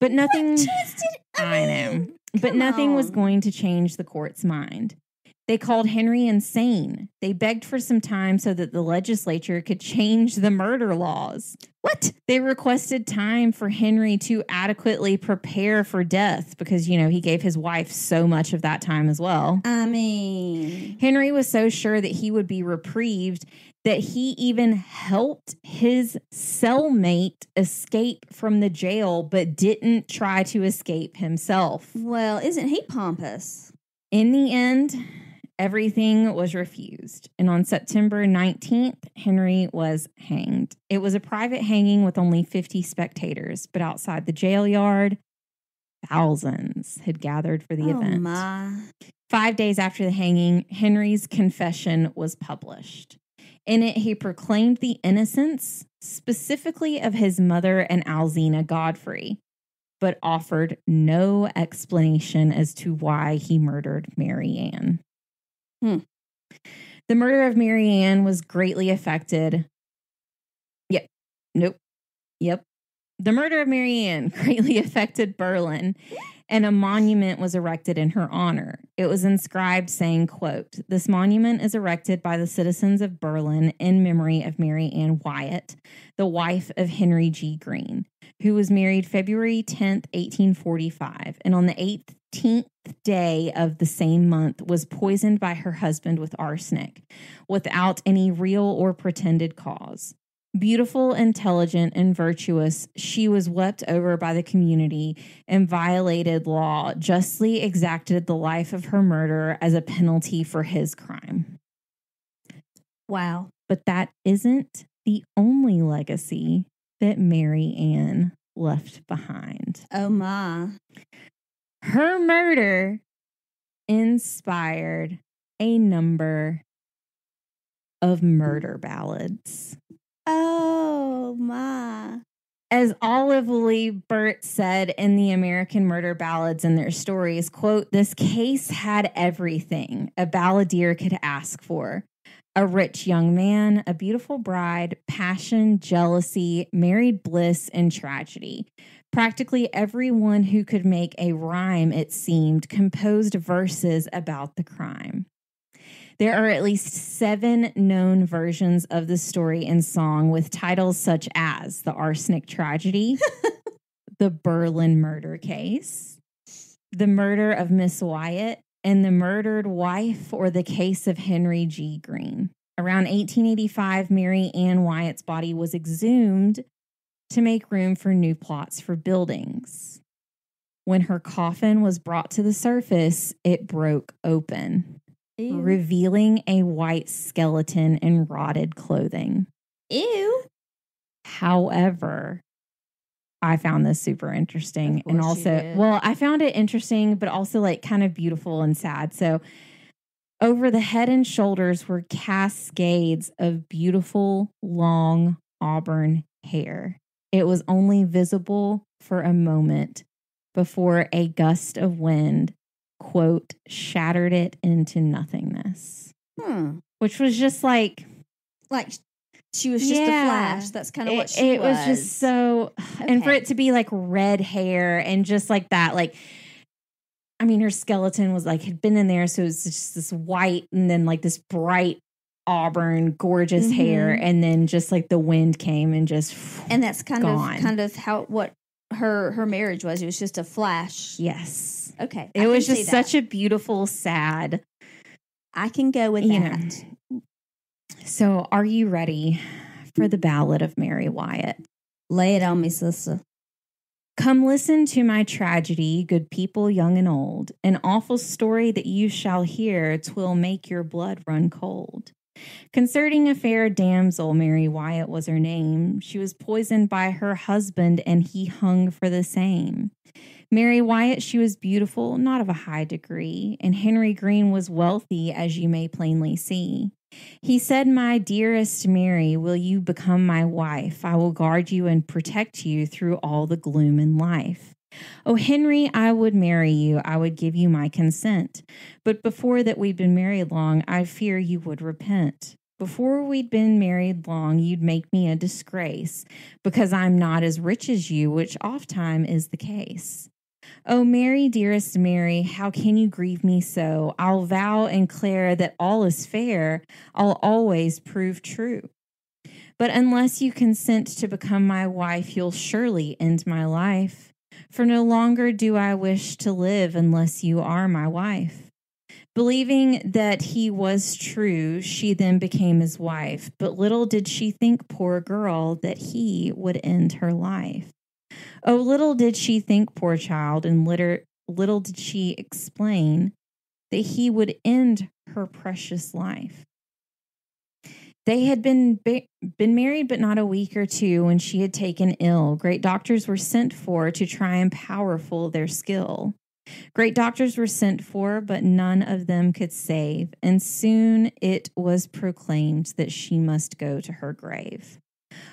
But nothing, nothing was going to change the court's mind. They called Henry insane. They begged for some time so that the legislature could change the murder laws. What? They requested time for Henry to adequately prepare for death because, he gave his wife so much of that time as well. Henry was so sure that he would be reprieved that he even helped his cellmate escape from the jail, but didn't try to escape himself. Well, isn't he pompous? In the end, everything was refused. And on September 19th, Henry was hanged. It was a private hanging with only 50 spectators, but outside the jail yard, thousands had gathered for the event. My. 5 days after the hanging, Henry's confession was published. In it, he proclaimed the innocence, specifically of his mother and Alzina Godfrey, but offered no explanation as to why he murdered Marianne. The murder of Marianne was greatly affected. The murder of Marianne greatly affected Berlin, and a monument was erected in her honor. It was inscribed saying, quote, "This monument is erected by the citizens of Berlin in memory of Marianne Wyatt, the wife of Henry G. Green, who was married February 10th, 1845, and on the 18th day of the same month was poisoned by her husband with arsenic, without any real or pretended cause. Beautiful, intelligent, and virtuous, she was wept over by the community and violated law, justly exacted the life of her murderer as a penalty for his crime." Wow. But that isn't the only legacy that Marianne left behind. Oh, my. Her murder inspired a number of murder ballads. Oh, my. As Olive Lee Burt said in the American Murder Ballads and Their Stories, quote, "This case had everything a balladeer could ask for. A rich young man, a beautiful bride, passion, jealousy, married bliss, and tragedy. Practically everyone who could make a rhyme, it seemed, composed verses about the crime." There are at least 7 known versions of the story in song with titles such as The Arsenic Tragedy, The Berlin Murder Case, The Murder of Miss Wyatt, and The Murdered Wife or The Case of Henry G. Green. Around 1885, Marianne Wyatt's body was exhumed to make room for new plots for buildings. When her coffin was brought to the surface, it broke open, Ew. revealing a white skeleton in rotted clothing. Ew. However, I found this super interesting. Of And course you also, did. well, I found it interesting, but also like kind of beautiful and sad. So over the head and shoulders were cascades of beautiful, long auburn hair. It was only visible for a moment before a gust of wind, quote, "shattered it into nothingness." Which was just like she was just a flash. That's kind of what she was. It was just so, and for it to be like red hair and just like that, like, I mean, her skeleton was like, had been in there. So it was just this white and then like this bright auburn, gorgeous hair. And then just like the wind came and just, and that's kind gone. of how, what her marriage was. It was just a flash. Yes. Okay. It was just such a beautiful, sad. I can go with that. So are you ready for the Ballad of Mary Wyatt? Lay it on me, sister. "Come listen to my tragedy, good people young and old. An awful story that you shall hear, 'twill make your blood run cold. Concerning a fair damsel, Mary Wyatt was her name. She was poisoned by her husband, and he hung for the same. Mary Wyatt, she was beautiful, not of a high degree, and Henry Green was wealthy, as you may plainly see. He said, 'My dearest Mary, will you become my wife? I will guard you and protect you through all the gloom in life. Oh, Henry, I would marry you. I would give you my consent. But before that we'd been married long, I fear you would repent. Before we'd been married long, you'd make me a disgrace, because I'm not as rich as you, which oft-time is the case. Oh, Mary, dearest Mary, how can you grieve me so? I'll vow and declare that all is fair. I'll always prove true. But unless you consent to become my wife, you'll surely end my life. For no longer do I wish to live unless you are my wife.' Believing that he was true, she then became his wife. But little did she think, poor girl, that he would end her life. Oh, little did she think, poor child, and little did she explain that he would end her precious life. They had been married but not a week or two when she had taken ill. Great doctors were sent for to try and powerful their skill. Great doctors were sent for, but none of them could save, and soon it was proclaimed that she must go to her grave.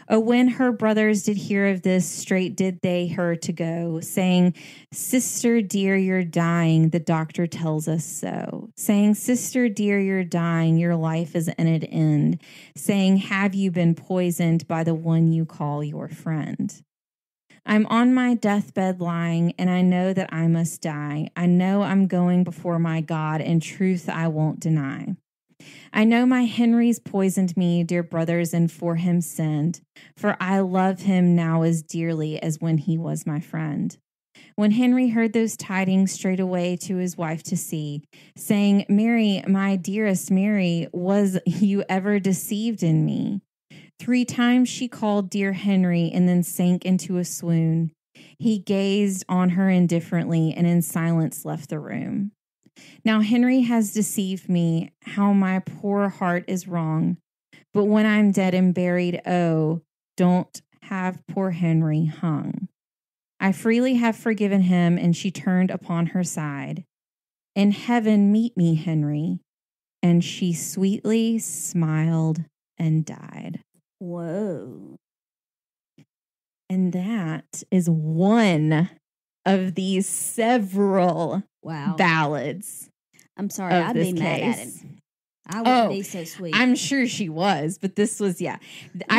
Oh, when her brothers did hear of this, straight did they her to go, saying, 'Sister dear, you're dying, the doctor tells us so.' Saying, 'Sister dear, you're dying, your life is in an end.' Saying, 'Have you been poisoned by the one you call your friend?' I'm on my deathbed lying, and I know that I must die. I know I'm going before my God, and truth I won't deny. I know my Henry's poisoned me, dear brothers, and for him sinned. For I love him now as dearly as when he was my friend. When Henry heard those tidings, straight away to his wife to see, saying, Mary, my dearest Mary, was you ever deceived in me? 3 times she called dear Henry and then sank into a swoon. He gazed on her indifferently and in silence left the room. Now Henry has deceived me, how my poor heart is wrong. But when I'm dead and buried, oh, don't have poor Henry hung. I freely have forgiven him, and she turned upon her side. In heaven meet me, Henry. And she sweetly smiled and died. Whoa. And that is one of these several ballads. I'm sorry, I'd be mad at him. I wouldn't be so sweet. I'm sure she was, but this was, I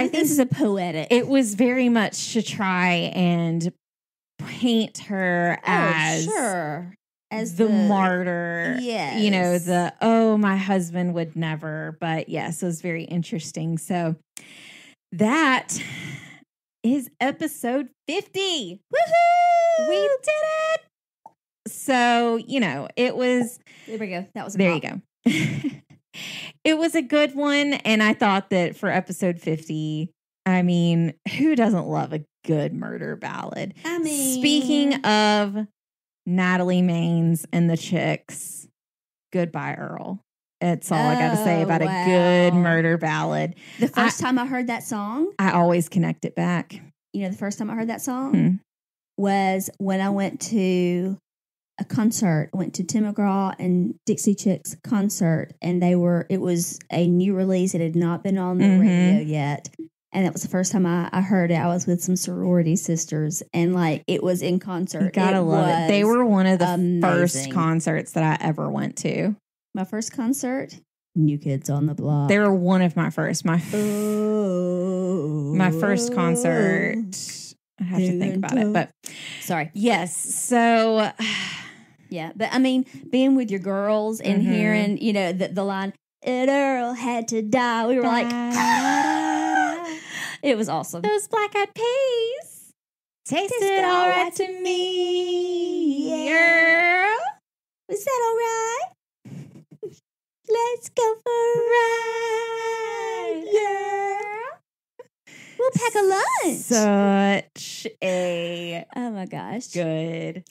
think this is a poetic. It was very much to try and paint her as the martyr. Yes. You know, my husband would never. But yes, it was very interesting. So that is episode 50. Woohoo! We did it. So, it was. There we go. That was there. You go. It was a good one. And I thought that for episode 50, I mean, who doesn't love a good murder ballad? I mean, speaking of Natalie Maines and the Chicks, Goodbye Earl. That's all I got to say about a good murder ballad. The first time I heard that song, I always connect it back. The first time I heard that song was when I went to a concert. I went to Tim McGraw and Dixie Chicks concert, and it was a new release. It had not been on the radio yet. And that was the first time I heard it. I was with some sorority sisters, and it was in concert. You gotta love it. They were one of the first concerts that I ever went to. My first concert, New Kids on the Block. They were one of my first. My first concert. I have to think about it, but sorry. Yes. So yeah, but I mean, being with your girls and hearing, the line, "And Earl had to die," we were like. It was awesome. Those black-eyed peas tasted all right to me. Yeah. Was that all right? Let's go for a ride, girl. We'll pack a lunch. Such a oh my gosh, good.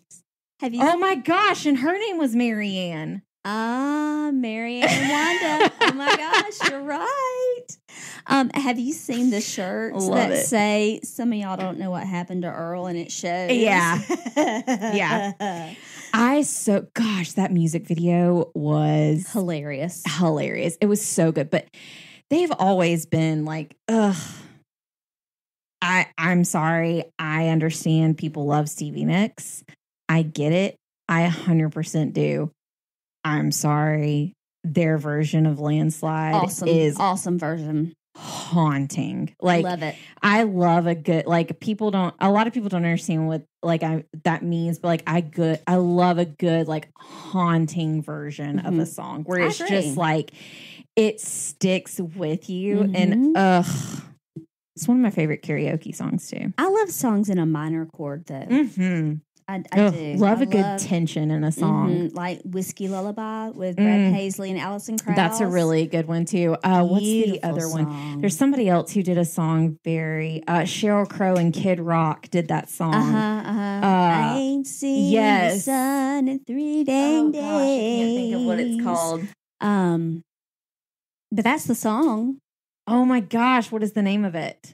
Have you? Oh my gosh, and her name was Marianne. Marianne Wyatt. Oh my gosh, you're right. Have you seen the shirts say some of y'all don't know what happened to Earl and it shows? Yeah. Yeah. That music video was hilarious. It was so good. But they've always been like, ugh. I'm sorry. I understand people love Stevie Nicks. I get it. I 100% do. I'm sorry. Their version of Landslide is awesome version. Haunting. Love it. I love a good, a lot of people don't understand what that means, but I love a good haunting version of a song where it's just it sticks with you and it's one of my favorite karaoke songs too. I love songs in a minor chord though. I do. Love a good tension in a song. Like Whiskey Lullaby with Brad Paisley and Alison Krauss. That's a really good one, too. What's the other one? There's somebody else who did a song Sheryl Crow and Kid Rock did that song. I ain't seen the sun in 3 days. I can't think of what it's called. But that's the song. Oh my gosh, what is the name of it?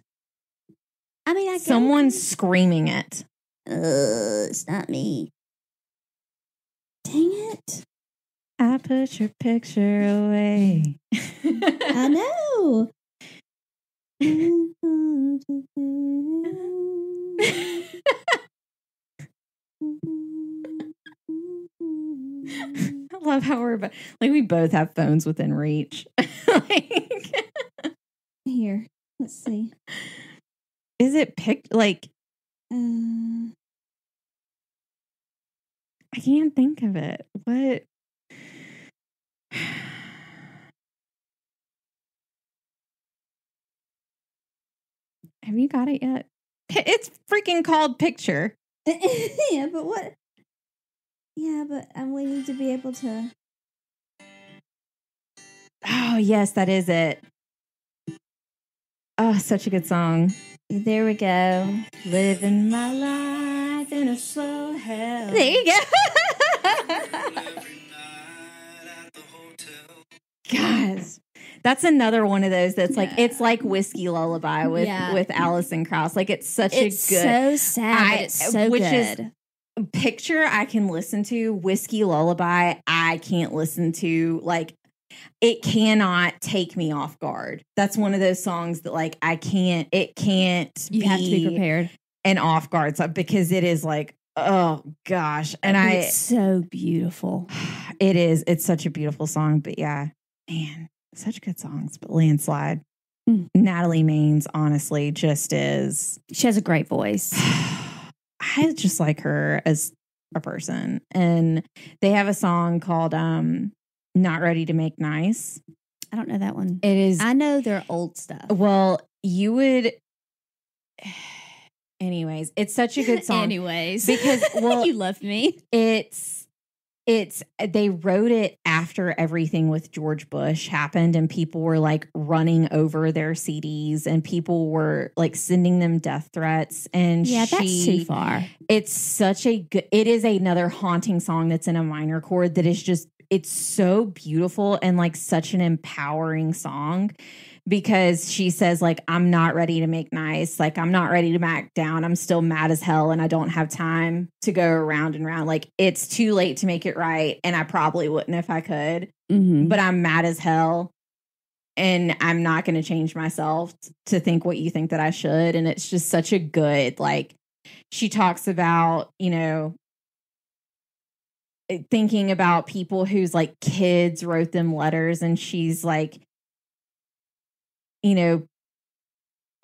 I mean, someone's screaming it. It's not me. Dang it. I put your picture away. I know. I love how we both have phones within reach. Here, let's see. Is it I can't think of it. What? Have you got it yet? It's freaking called Picture. Yeah, but what? Yeah, but we need to be able to. Oh, yes, that is it. Oh, such a good song. There we go. Living my life in a slow hell. There you go. Guys, that's another one of those that's like, it's like Whiskey Lullaby with Alison Krauss. Like, it's such a good. It's so sad, but it's so which good. Is, Picture I can listen to. Whiskey Lullaby I can't listen to. Like, it cannot take me off guard. That's one of those songs that like it can't you have to be prepared. An off guard song because it is like, oh gosh. And it's so beautiful. It is. It's such a beautiful song. But yeah, man, such good songs. But Landslide. Natalie Maines, honestly, just is. She has a great voice. I just like her as a person. And they have a song called Not Ready to Make Nice. I don't know that one. It is. I know their old stuff. Well, you would. Anyways, it's such a good song. Anyways, because you love me. They wrote it after everything with George Bush happened and people were like running over their CDs and people were like sending them death threats. And that's too far. It's such a good, it is another haunting song that's in a minor chord that is just, it's so beautiful and like such an empowering song. Because she says, like, I'm not ready to make nice. Like, I'm not ready to back down. I'm still mad as hell and I don't have time to go around and round. Like, it's too late to make it right. And I probably wouldn't if I could. Mm-hmm. But I'm mad as hell. And I'm not going to change myself to think what you think that I should. And it's just such a good, like, she talks about, you know, thinking about people whose, like, kids wrote them letters. And she's like, you know,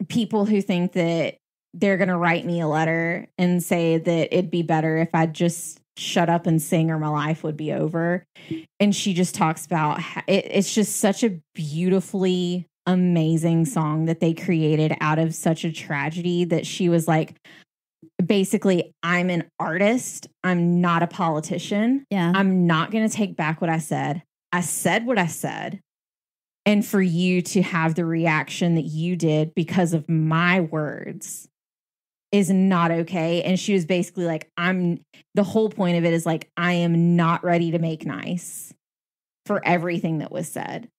people who think that they're going to write me a letter and say that it'd be better if I just shut up and sing or my life would be over. And she just talks about it's just such a beautifully amazing song that they created out of such a tragedy that she was like, basically, I'm an artist. I'm not a politician. Yeah. I'm not going to take back what I said. I said what I said. And for you to have the reaction that you did because of my words is not okay. And she was basically like, the whole point of it is like, I am not ready to make nice for everything that was said.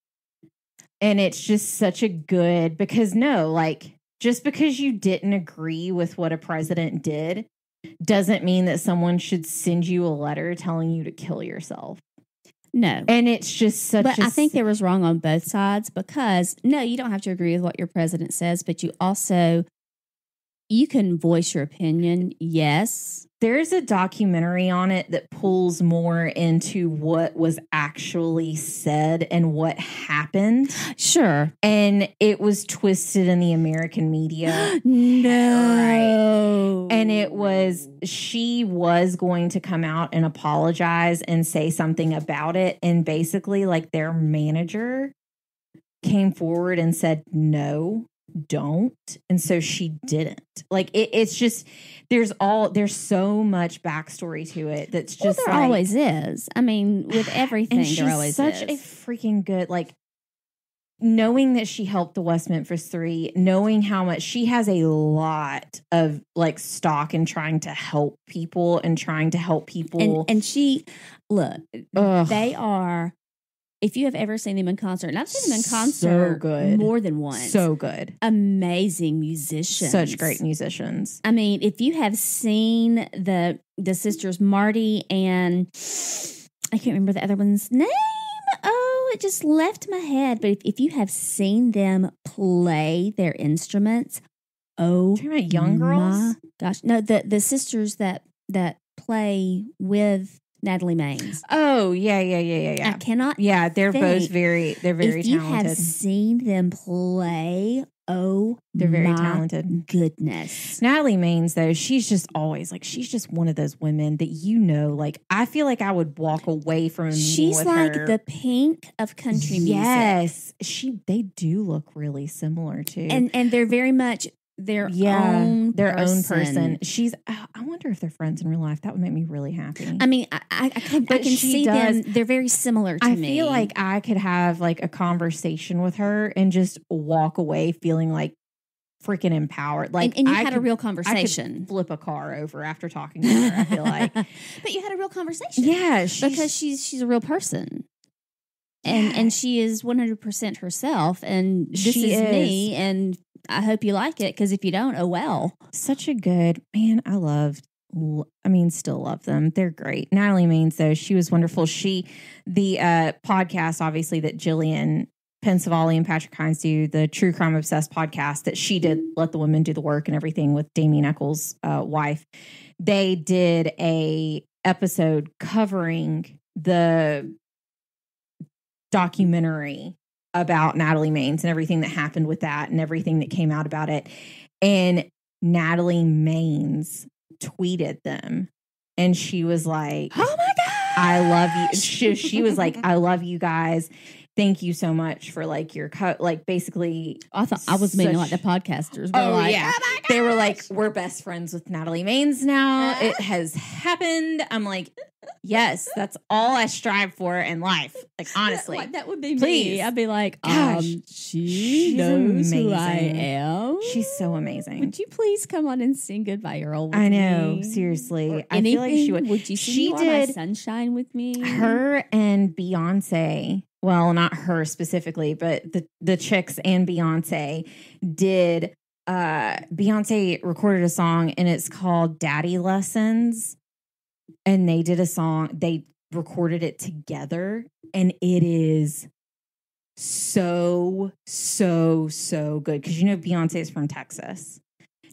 And it's just such a good, because no, like, just because you didn't agree with what a president did doesn't mean that someone should send you a letter telling you to kill yourself. No. And it's just such But I think there was wrong on both sides because, no, you don't have to agree with what your president says, but you can voice your opinion, yes. There's a documentary on it that pulls more into what was actually said and what happened. Sure. And it was twisted in the American media. No. Right. And she was going to come out and apologize and say something about it. And basically, like, their manager came forward and said, no, don't. And so she didn't. Like, it's just, there's so much backstory to it that's just there always is. I mean, with everything, there always is. Such a freaking good, like, knowing that she helped the West Memphis Three, knowing how much she has a lot of like stock in trying to help people and And she, look, they are. If you have ever seen them in concert, and I've seen them in concert more than once. So good. Amazing musicians. Such great musicians. I mean, if you have seen the sisters Marty and I can't remember the other one's name. Oh, it just left my head. But if you have seen them play their instruments, you're talking about young girls? My gosh. No, the sisters that play with Natalie Maines. Oh, yeah. I cannot. Yeah, they're both very if you talented. have seen them play, Oh, they're very talented. Goodness. Natalie Maines, though, she's just always like, she's just one of those women that, like, I feel like I would walk away from a meeting she's with like her. the Pink of country music. Yes. They do look really similar too. And they're very much their own person. I wonder if they're friends in real life. That would make me really happy. I mean, I can see them. They're very similar to me. I feel like I could have like a conversation with her and just walk away feeling like freaking empowered. Like, and you had a real conversation. I could flip a car over after talking to her, I feel like. But you had a real conversation. Yeah. Because she's a real person. And she is 100% herself. And this is me. And I hope you like it, because if you don't, oh well. Such a good, man, still love them. They're great. Natalie Maines, though, she was wonderful. The podcast, obviously, that Jillian Pensavalli and Patrick Hines do, the True Crime Obsessed podcast that she did, Let the Women Do the Work and everything, with Damien Eccles' wife. They did a episode covering the documentary about Natalie Maines and everything that happened with that and everything that came out about it. And Natalie Maines tweeted them, and she was like, "Oh my God, I love you." She was like, "I love you guys. Thank you so much for like your basically." I thought I was meaning like the podcasters. Yeah. Oh, they were like, "We're best friends with Natalie Maines now. It has happened." I'm like, yes, that's all I strive for in life. Like, honestly, that would be please. Me. I'd be like, she's knows amazing. Who I am. She's so amazing. Would you please come on and sing Goodbye Earl with me? I know, me? Seriously. I feel like she would. Would you sing You Are My Sunshine with me? Her and Beyonce, well, not her specifically, but the chicks and Beyonce did, Beyonce recorded a song, and it's called Daddy Lessons. And they did a song, they recorded it together, and it is so, so, so good. Because Beyonce is from Texas.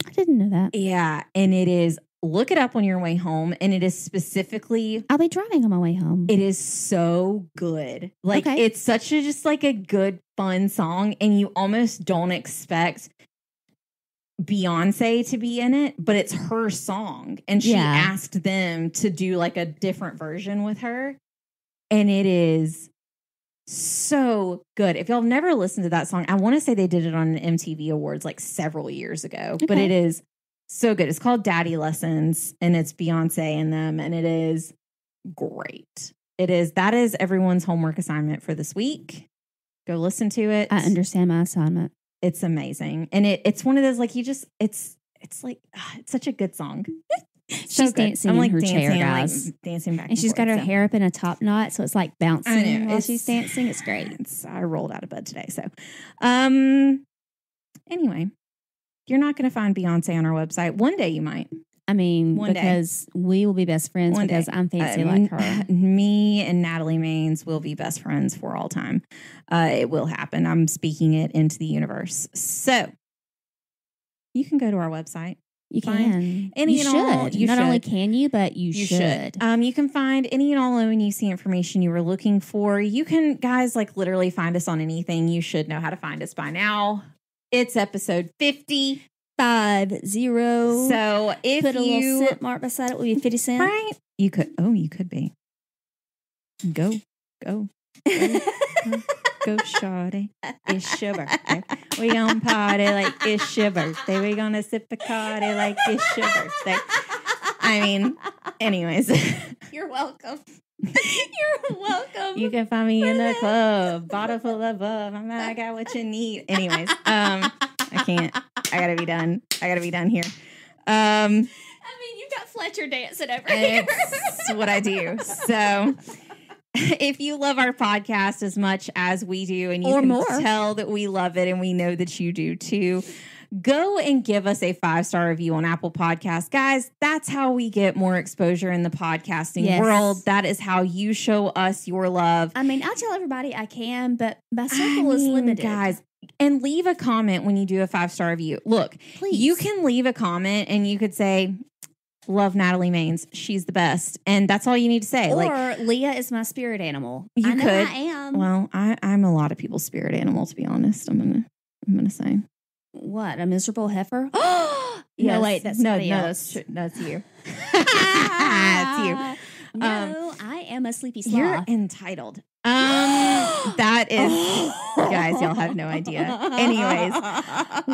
I didn't know that. Yeah. And it is, look it up on your way home. And it is specifically, I'll be driving on my way home. It is so good. Like, It's such just like a good, fun song. And you almost don't expect Beyonce to be in it, but it's her song, and she asked them to do like a different version with her, and it is so good. If y'all have never listened to that song, I want to say they did it on an MTV Awards like several years ago, but it is so good. It's called Daddy Lessons, and it's Beyonce in them, and it is great. That is everyone's homework assignment for this week. Go listen to it. I understand my assignment. It's amazing. And it's one of those, like, it's like, it's such a good song. She's dancing in her chair, guys. Like, dancing back and she's got her hair up in a top knot, so it's like bouncing while she's dancing. It's great. I rolled out of bed today. So, anyway, you're not going to find Beyonce on our website. One day you might. I mean, because we will be best friends because I'm fancy like her. Me and Natalie Maines will be best friends for all time. It will happen. I'm speaking it into the universe. So you can go to our website. You can. Any you and should. All, you Not should. only can you, but you should. You can find any and all ONUC information you were looking for. You can, guys, like literally find us on anything. You should know how to find us by now. It's episode 50. 50. So if put a little cent mark beside it, will be 50 cents. Right? You could be. Go, shawty. It's your birthday. We gonna party like it's your birthday. We gonna sip a Bacardi like it's your birthday. I mean, anyways. You're welcome. You're welcome. You can find me in the club, bottle full of love. I got what you need. Anyways, I can't. I gotta be done. Here. I mean, you got Fletcher dancing over here. That's what I do. So, if you love our podcast as much as we do, and you can tell that we love it, and we know that you do too, go and give us a 5-star review on Apple Podcasts. Guys, that's how we get more exposure in the podcasting world. That is how you show us your love. I mean, I tell everybody I can, but my circle is limited. Guys, and leave a comment when you do a 5-star review. Look, please. You can leave a comment and you could say, love Natalie Maines. She's the best. And that's all you need to say. Or Leah is my spirit animal. You could. I am. Well, I'm a lot of people's spirit animal, to be honest. I'm gonna say. What, a miserable heifer? Yes. No, wait, that's no, somebody no, else. that's you. That's you. No, I am a sleepy sloth. You're entitled. That is, guys, y'all have no idea. Anyways,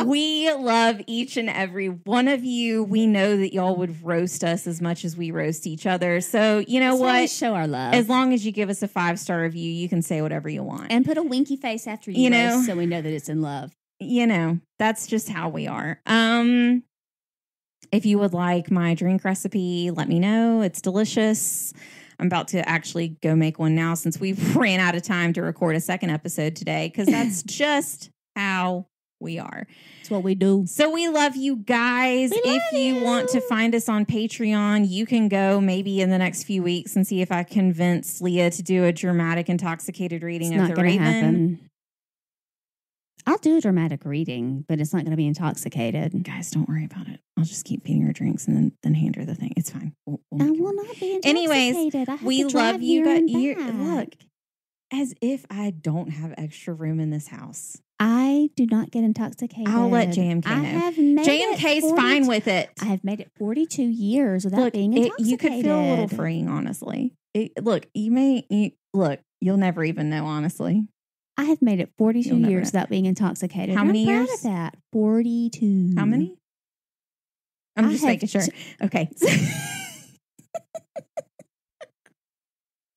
we love each and every one of you. We know that y'all would roast us as much as we roast each other. So you know what? We show our love. As long as you give us a 5-star review, you can say whatever you want. And put a winky face after you roast so we know that it's in love. You know, that's just how we are. If you would like my drink recipe, let me know. It's delicious. I'm about to actually go make one now since we ran out of time to record a second episode today because that's just how we are. It's what we do. So we love you guys. If you want to find us on Patreon, you can go maybe in the next few weeks and see if I convince Leah to do a dramatic intoxicated reading of The Raven. Happen. I'll do a dramatic reading, but it's not going to be intoxicated. Guys, don't worry about it. I'll just keep feeding her drinks and then hand her the thing. It's fine. We'll I will not be intoxicated. Anyways, we love you guys. Look, as if I don't have extra room in this house. I do not get intoxicated. I'll let JMK know. I have made JMK's fine with it. I have made it 42 years without being intoxicated. You could feel a little freeing, honestly. You'll never even know, honestly. I have made it 42 years without being intoxicated. How many years? I'm proud of that. 42. How many? I'm just making sure. Okay.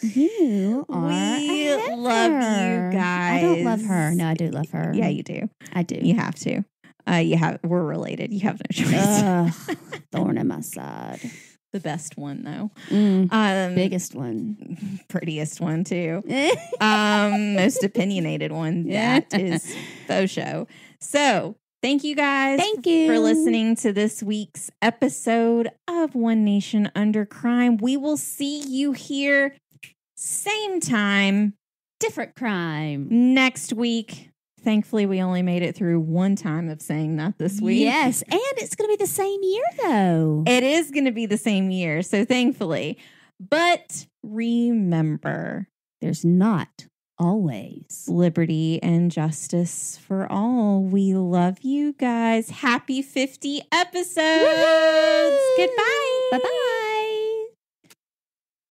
You are. We love you guys. I don't love her. No, I do love her. Yeah, you do. I do. You have to. We're related. You have no choice. Thorn in my side. The best one, though. Biggest one. Prettiest one, too. Most opinionated one. That is faux show. So, thank you guys for listening to this week's episode of One Nation Under Crime. We will see you here, same time, different crime, next week. Thankfully, we only made it through one time of saying that this week. Yes, and it's going to be the same year, though. It is going to be the same year, so thankfully. But remember, there's not always liberty and justice for all. We love you guys. Happy 50 episodes. Woo-hoo! Goodbye. Bye-bye.